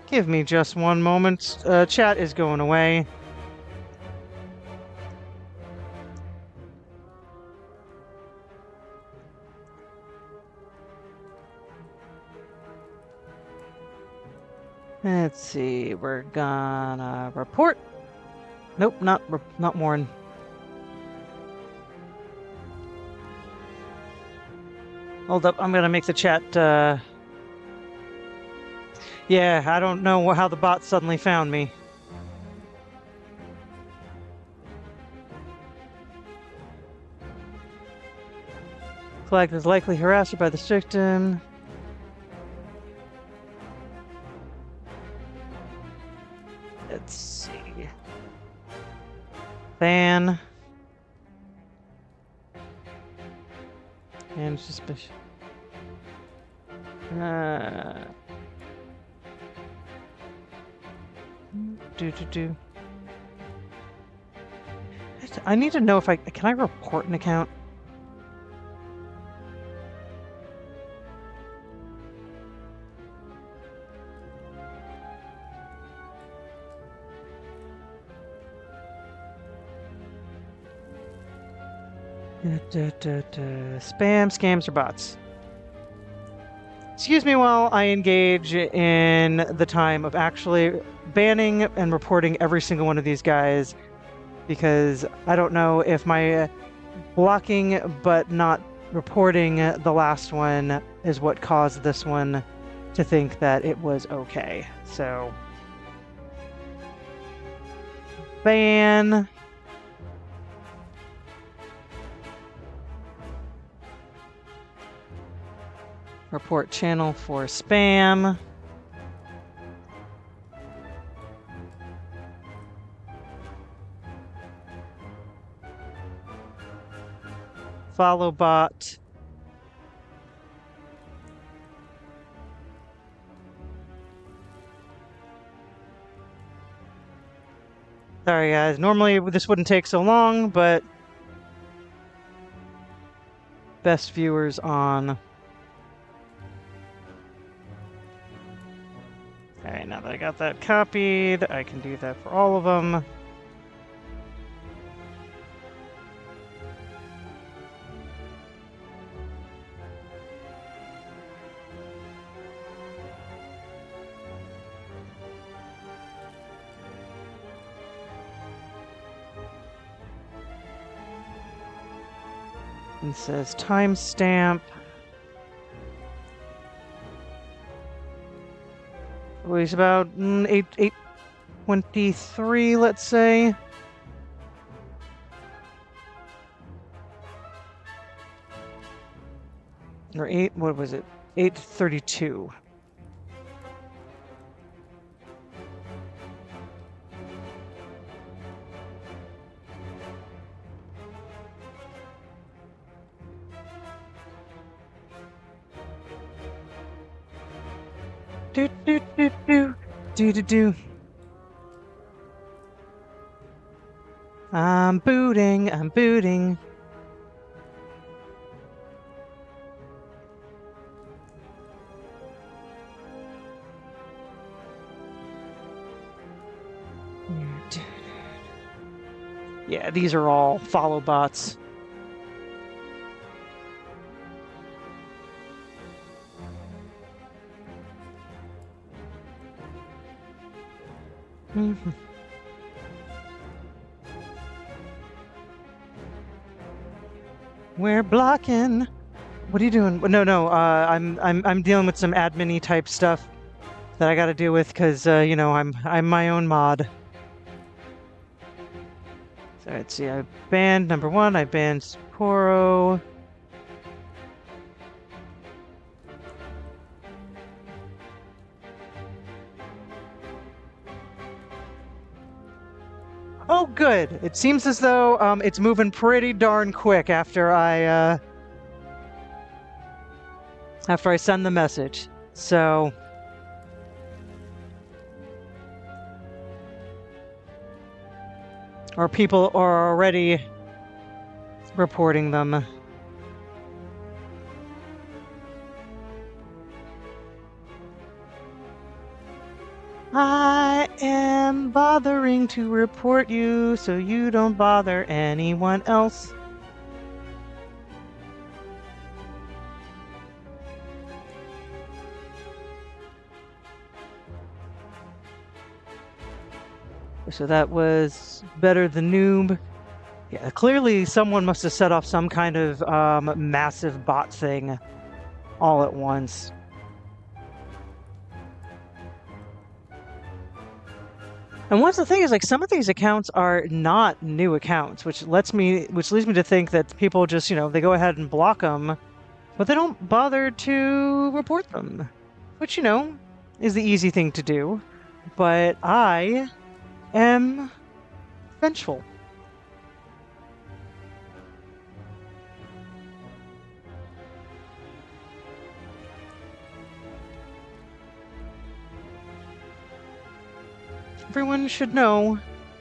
Give me just one moment. Chat is going away. Let's see. We're gonna report. Nope, not Warren. Hold up, I'm gonna make the chat. Yeah, I don't know how the bot suddenly found me. Flag is likely harasser by the victim. Let's see. Ban. And suspicion. Do. I need to know if can I report an account? Spam, scams, or bots. Excuse me while I engage in the time of actually banning and reporting every single one of these guys, because I don't know if my blocking but not reporting the last one is what caused this one to think that it was okay. So, ban. Report channel for spam. Follow bot. Sorry guys, normally this wouldn't take so long, but best viewers on. Okay, now that I got that copied, I can do that for all of them. It says timestamp. It was about 8:23, let's say. Or what was it? 8:32. Do. I'm booting. Yeah, these are all follow bots. We're blocking. What are you doing? No. I'm dealing with some admin-y type stuff that I got to deal with because you know I'm my own mod. So let's see, I banned number 1, I banned Sapporo. Oh, good. It seems as though it's moving pretty darn quick after I send the message. So or people are already reporting them. I am bothering to report you so you don't bother anyone else. So that was better than noob. Yeah, clearly someone must have set off some kind of massive bot thing all at once. And what's the thing is, like, some of these accounts are not new accounts, which leads me to think that people just, they go ahead and block them, but they don't bother to report them, which, is the easy thing to do. But I am vengeful. Everyone should know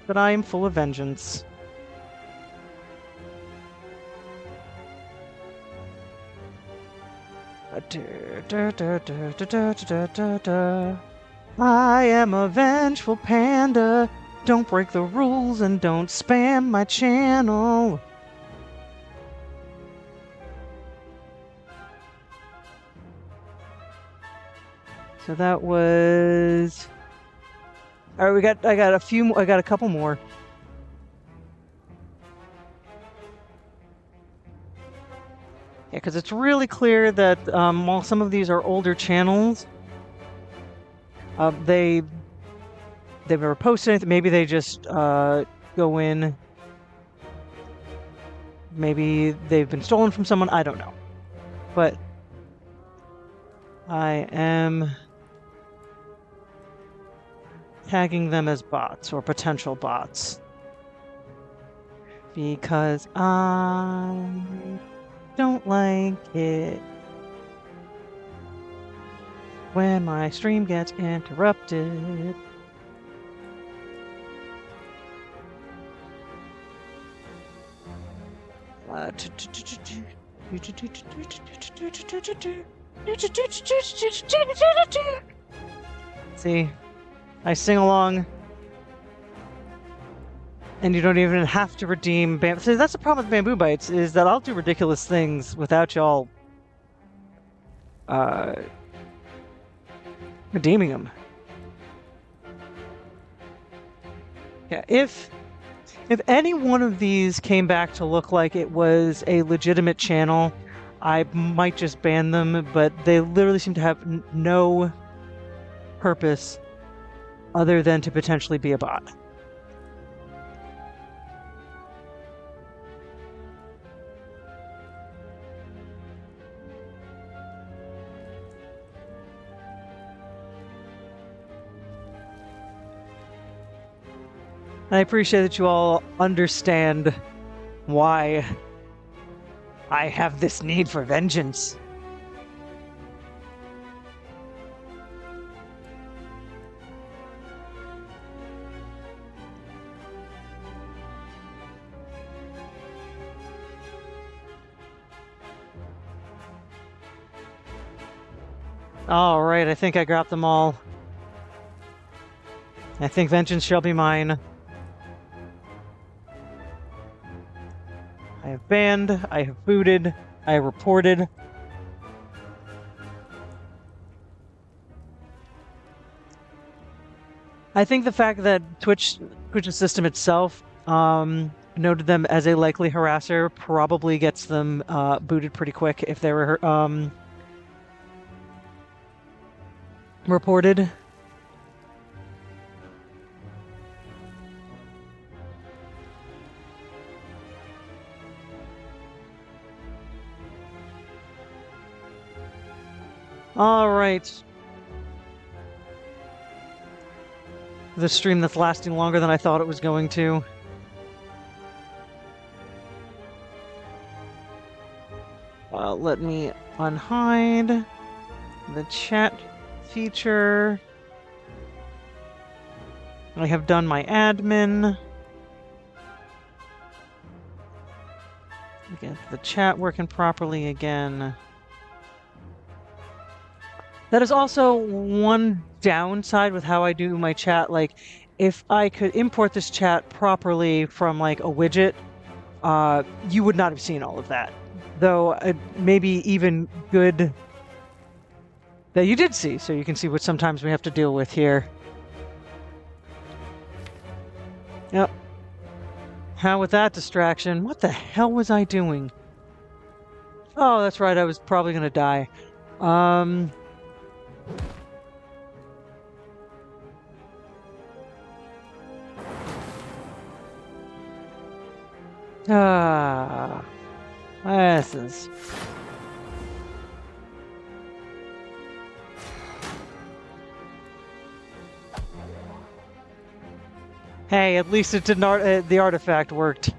that I am full of vengeance. I am a vengeful panda. Don't break the rules and don't spam my channel. So that was... All right, I got a few. I got a couple more. Yeah, because it's really clear that while some of these are older channels, they never posted anything. Maybe they just go in. Maybe they've been stolen from someone. I don't know. But I am tagging them as bots or potential bots because I don't like it when my stream gets interrupted. See, I sing along, and you don't even have to redeem bamboo. See, that's the problem with bamboo bites, is that I'll do ridiculous things without y'all redeeming them. Yeah, if any one of these came back to look like it was a legitimate channel, I might just ban them, but they literally seem to have no purpose other than to potentially be a bot. I appreciate that you all understand why I have this need for vengeance. All right, I think I got them all. I think vengeance shall be mine. I have banned, I have booted, I have reported. I think the fact that Twitch's system itself noted them as a likely harasser probably gets them booted pretty quick if they were reported. right. The stream that's lasting longer than I thought it was going to. Let me unhide the chat feature. I have done my admin. Get the chat working properly again. That is also one downside with how I do my chat. Like, if I could import this chat properly from like a widget, you would not have seen all of that. Though it may be even good that you did see, so you can see what sometimes we have to deal with here. Yep. How with that distraction? What the hell was I doing? Oh, that's right, I was probably gonna die. Ah, this is... Hey, at least it did not. The artifact worked.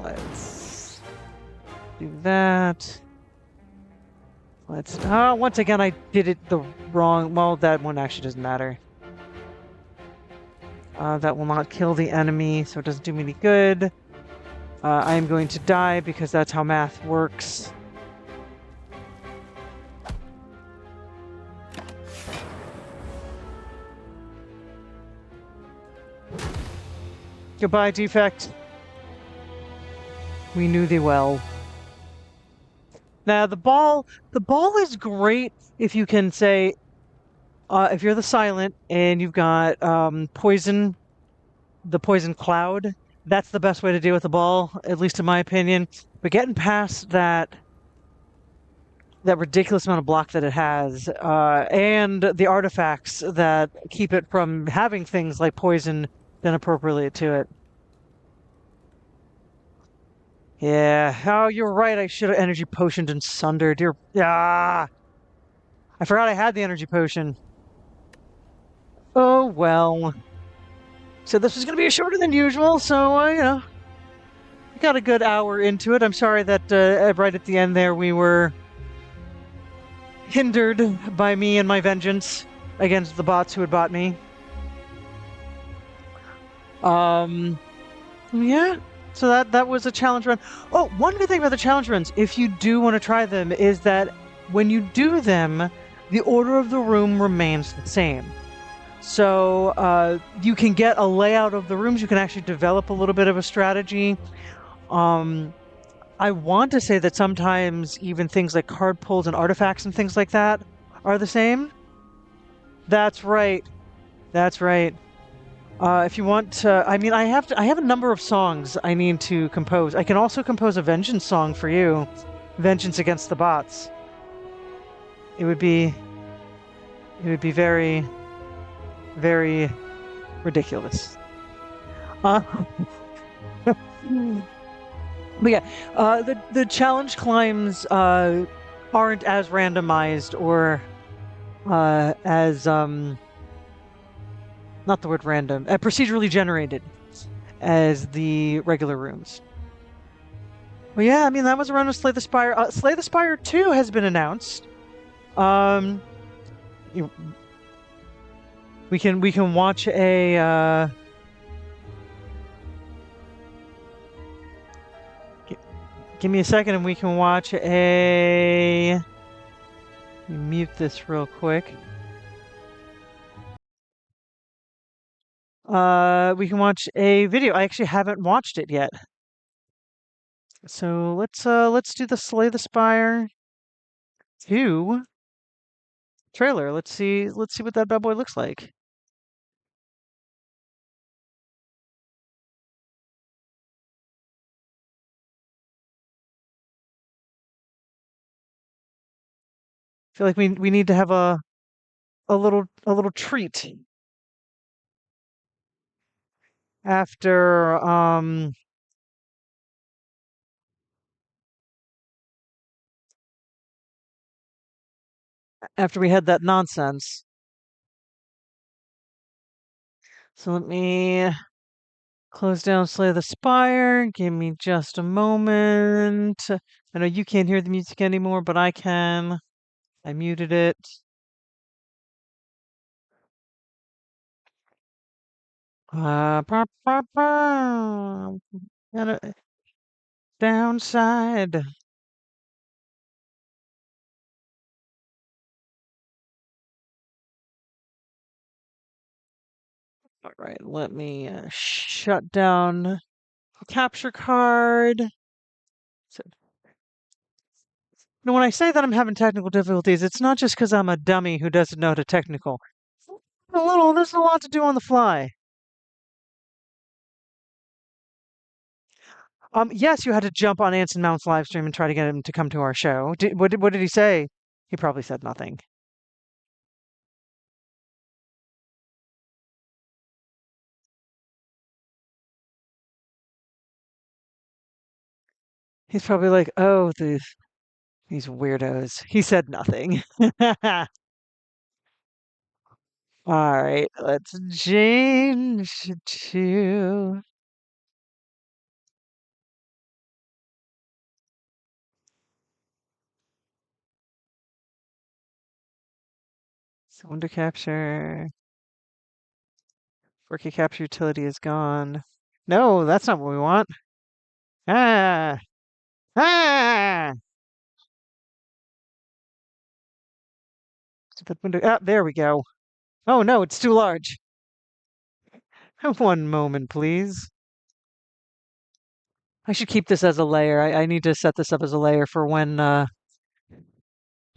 Let's do that. Let's. Once again, I did it the wrong. Well, that one actually doesn't matter. That will not kill the enemy, so it doesn't do me any good. I am going to die because that's how math works. Goodbye, defect. We knew thee well. Now the ball is great if you can say, if you're the silent and you've got poison, the poison cloud. That's the best way to deal with the ball, at least in my opinion. But getting past that ridiculous amount of block that it has, and the artifacts that keep it from having things like poison done appropriately to it. Yeah. Oh, you're right. I should have energy potioned and sundered. I forgot I had the energy potion. Oh well. So this was going to be shorter than usual. So I got a good hour into it. I'm sorry that right at the end there we were hindered by me and my vengeance against the bots who had bought me. Yeah. So that was a challenge run. Oh, one good thing about the challenge runs, if you do want to try them, is that when you do them, the order of the room remains the same. So you can get a layout of the rooms. You can actually develop a little bit of a strategy. I want to say that sometimes even things like card pulls and artifacts and things like that are the same. That's right. That's right. If you want to, I mean, I have a number of songs I need to compose. I can also compose a vengeance song for you, vengeance against the bots. It would be very, very ridiculous. Uh, but yeah, the challenge climbs aren't as randomized or as not the word random, procedurally generated as the regular rooms. Well, yeah, I mean that was a run of Slay the Spire. Slay the Spire 2 has been announced. We can watch a. Give me a second, and we can watch a. Let me mute this real quick. We can watch a video. I actually haven't watched it yet. So let's do the Slay the Spire 2 trailer. Let's see what that bad boy looks like. I feel like we need to have a little treat. after after we had that nonsense. So let me close down Slay the Spire. Give me just a moment. I know you can't hear the music anymore, but I can. I muted it. Bah, bah, bah. Downside. All right, let me shut down the capture card. So, when I say that I'm having technical difficulties, it's not just because I'm a dummy who doesn't know how to technical. There's a lot to do on the fly. Yes, you had to jump on Anson Mount's live stream and try to get him to come to our show. What did he say? He probably said nothing. He's probably like, oh, these weirdos. He said nothing. All right, let's change to window capture. Working capture utility is gone. No, that's not what we want. Ah, ah. Stupid window. Ah, there we go. Oh no, it's too large. One moment, please. I should keep this as a layer. I need to set this up as a layer for when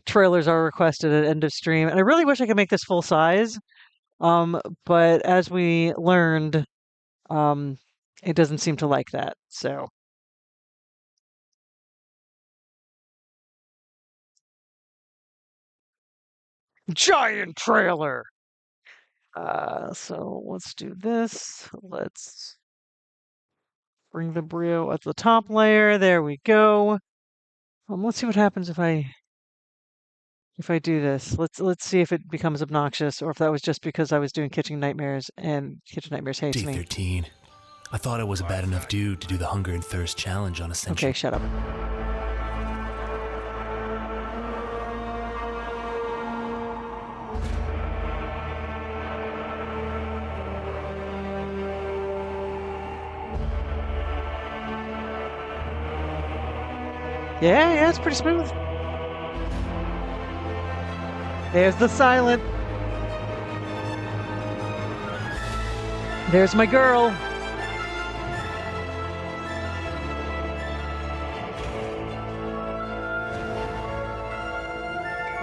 trailers are requested at end of stream. And I really wish I could make this full size. But as we learned, um, it doesn't seem to like that. So giant trailer. So let's do this. Let's bring the Brio at the top layer. There we go. Let's see what happens if I do this. Let's see if it becomes obnoxious or if that was just because I was doing Kitchen Nightmares and Kitchen Nightmares hates me. D13. I thought I was a bad enough dude to do the Hunger and Thirst challenge on Ascension. Okay, shut up. Yeah, it's pretty smooth. There's the silent. There's my girl.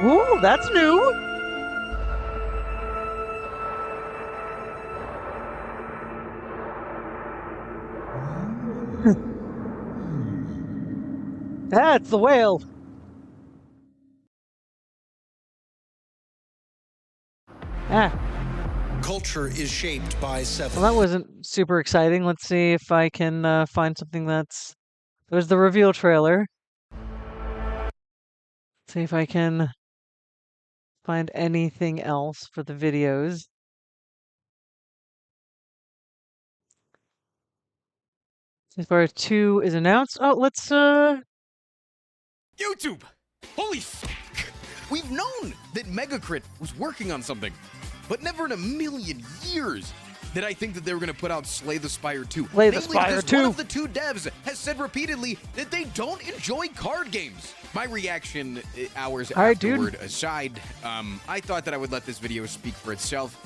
Ooh, that's new. That's the whale. Ah. Culture is shaped by seven. Well, that wasn't super exciting. Let's see if I can find something that's... There's the reveal trailer. Let's see if I can find anything else for the videos. Spire 2 is announced. Oh, let's YouTube! Holy fuck! We've known that Megacrit was working on something, but never in a million years did I think that they were going to put out Slay the Spire 2. Slay the Spire 2. One of the two devs has said repeatedly that they don't enjoy card games. My reaction hours afterward aside, I thought that I would let this video speak for itself.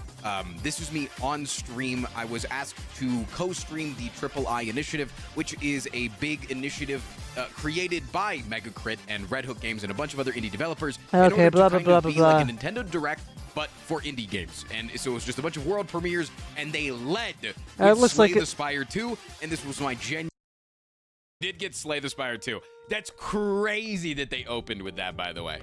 This was me on stream. I was asked to co-stream the Triple I Initiative, which is a big initiative created by Megacrit and Red Hook Games and a bunch of other indie developers. Okay, blah, blah, blah, blah, blah. Like a Nintendo Direct, but for indie games. And so it was just a bunch of world premieres, and they led with Slay the Spire 2, and this was my genuine... Did get Slay the Spire 2. That's crazy that they opened with that, by the way.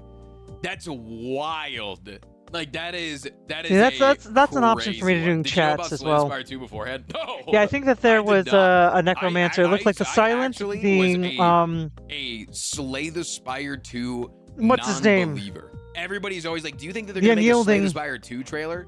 That's wild. Like that is Yeah, a that's an option for me to crazy do one. in Did you know chats about as Slay the well. Spire 2 beforehand? No. Yeah, I think that there I did was not. a necromancer. It looked like the I silent actually being was a Slay the Spire 2 what's his name? non-believer. Everybody's always like, do you think that they're The going to make a Slay the unyielding. Spire 2 trailer?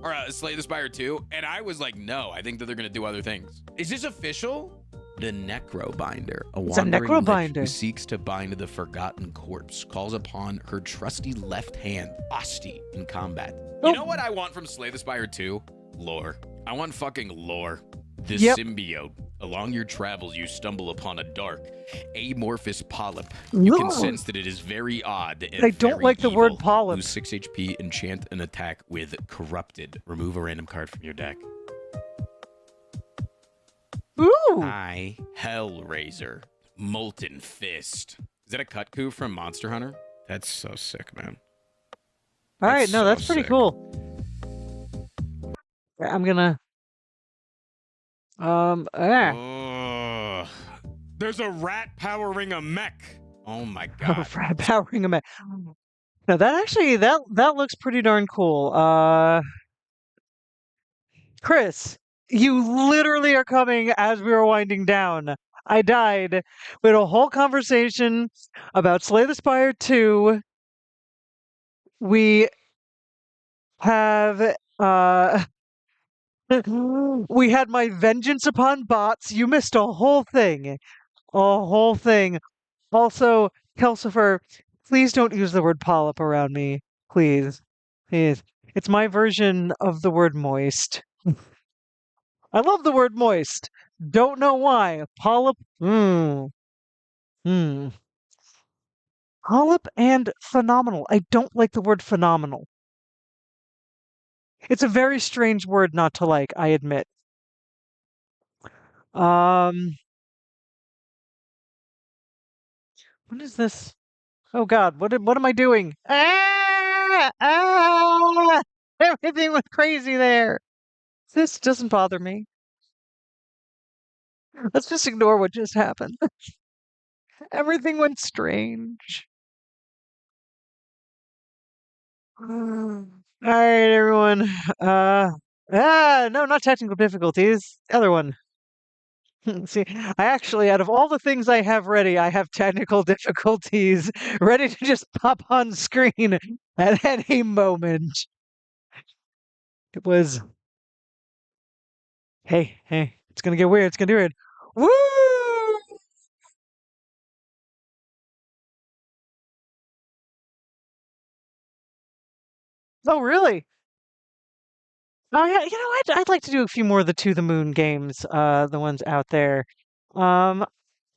Or a Slay the Spire 2? And I was like, no, I think that they're going to do other things. Is this official? The Necrobinder, a wandering lich who seeks to bind the forgotten corpse, calls upon her trusty left hand, Asti, in combat. Oh. You know what I want from Slay the Spire 2? Lore. I want fucking lore. This symbiote. Along your travels, you stumble upon a dark, amorphous polyp. You can sense that it is very odd and I don't like the word polyp. Lose 6 HP, enchant an attack with Corrupted. Remove a random card from your deck. Ooh! Hellraiser. Molten Fist. Is that a cut coup from Monster Hunter? That's so sick, man. All right, no, that's pretty cool. I'm gonna. There's a rat powering a mech. Oh my god. Rat powering a mech. No, that actually that looks pretty darn cool. Chris, you literally are coming as we were winding down. I died. We had a whole conversation about Slay the Spire 2. We have we had my vengeance upon bots. You missed a whole thing. A whole thing. Also, Kelsifer, please don't use the word polyp around me. Please. Please. It's my version of the word moist. I love the word moist. Don't know why. Polyp. Polyp and phenomenal. I don't like the word phenomenal. It's a very strange word not to like, I admit. What is this? Oh God, what am I doing? Everything went crazy there. This doesn't bother me. Let's just ignore what just happened. Everything went strange. All right, everyone. No, not technical difficulties. The other one. See, I actually, out of all the things I have ready, I have technical difficulties ready to just pop on screen at any moment. It was, hey, it's gonna get weird. It's gonna get weird. Woo! Oh, really? Oh yeah, I'd like to do a few more of the To the Moon games, the ones out there. Um,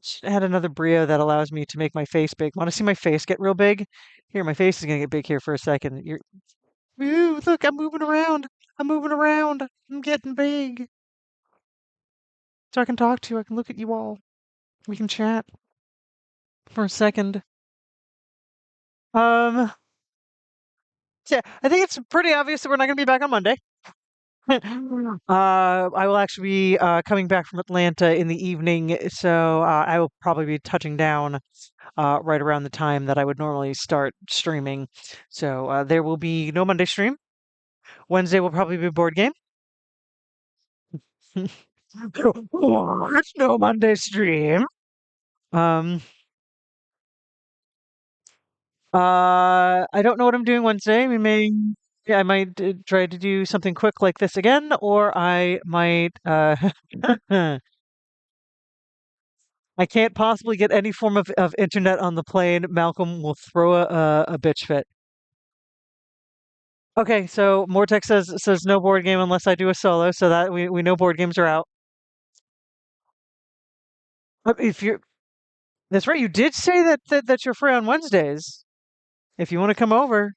should add another Brio that allows me to make my face big. Want to see my face get real big? Here, my face is gonna get big here for a second. Ooh, look, I'm moving around. I'm moving around. I'm getting big. So I can talk to you. I can look at you all. We can chat for a second. Um, yeah, I think it's pretty obvious that we're not gonna be back on Monday. I will actually be coming back from Atlanta in the evening, so I will probably be touching down right around the time that I would normally start streaming. So there will be no Monday stream. Wednesday will probably be a board game. There's no Monday stream. Um, I don't know what I'm doing Wednesday. Yeah, I might try to do something quick like this again, or I might, I can't possibly get any form of internet on the plane. Malcolm will throw a bitch fit. Okay, so Mortex says no board game unless I do a solo, so that we know board games are out. If you're, that's right. You did say that you're free on Wednesdays. If you want to come over,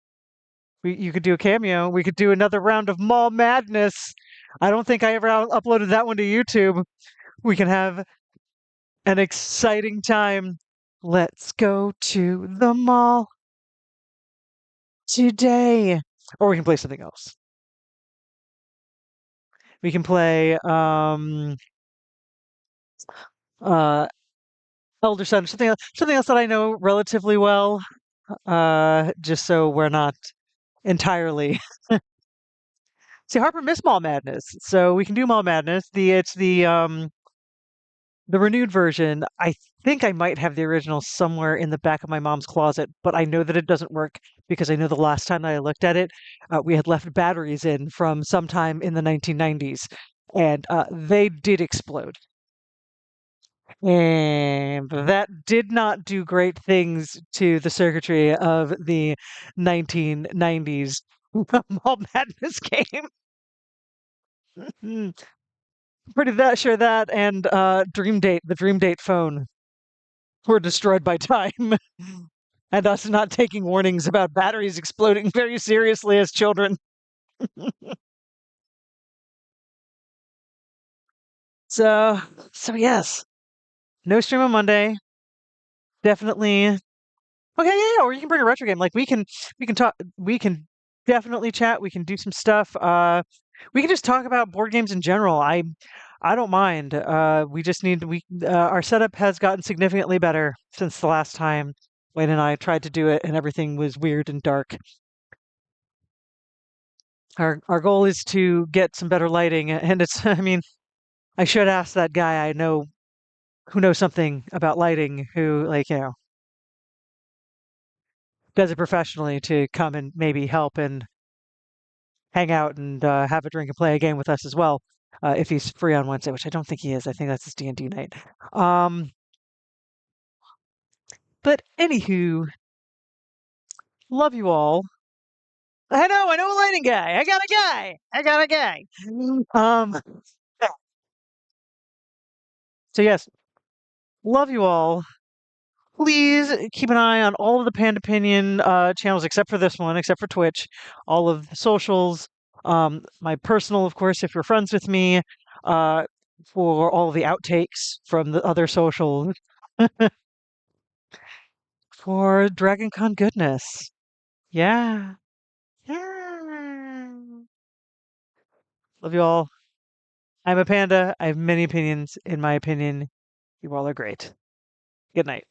you could do a cameo. We could do another round of Mall Madness. I don't think I ever uploaded that one to YouTube. We can have an exciting time. Let's go to the mall today. Or we can play something else. We can play uh Elder Sun, something else that I know relatively well. Just so we're not entirely. See, Harper missed Mall Madness, so we can do Mall Madness. It's the renewed version. I think I might have the original somewhere in the back of my mom's closet, but I know that it doesn't work because I know the last time that I looked at it, we had left batteries in from sometime in the 1990s, and they did explode. And that did not do great things to the circuitry of the 1990s Mall Madness game. Pretty that sure that and the Dream Date phone were destroyed by time and us not taking warnings about batteries exploding very seriously as children. So so yes, no stream on Monday. Definitely okay, yeah, or you can bring a retro game. Like we can talk we can definitely chat, we can do some stuff. We can just talk about board games in general. I don't mind. We just need we our setup has gotten significantly better since the last time Wayne and I tried to do it and everything was weird and dark. Our goal is to get some better lighting and it's I mean, I should ask that guy I know who knows something about lighting who like, does it professionally to come and maybe help and hang out and have a drink and play a game with us as well. If he's free on Wednesday, which I don't think he is. I think that's his D&D night. Um, but anywho, love you all. I know a lighting guy. I got a guy. Um, so yes, love you all. Please keep an eye on all of the Panda Opinion channels, except for this one, except for Twitch. All of the socials. My personal, of course, if you're friends with me. Uh, for all the outtakes from the other socials. For Dragon Con goodness. Yeah. Yeah. Love you all. I'm a panda. I have many opinions. In my opinion, you all are great. Good night.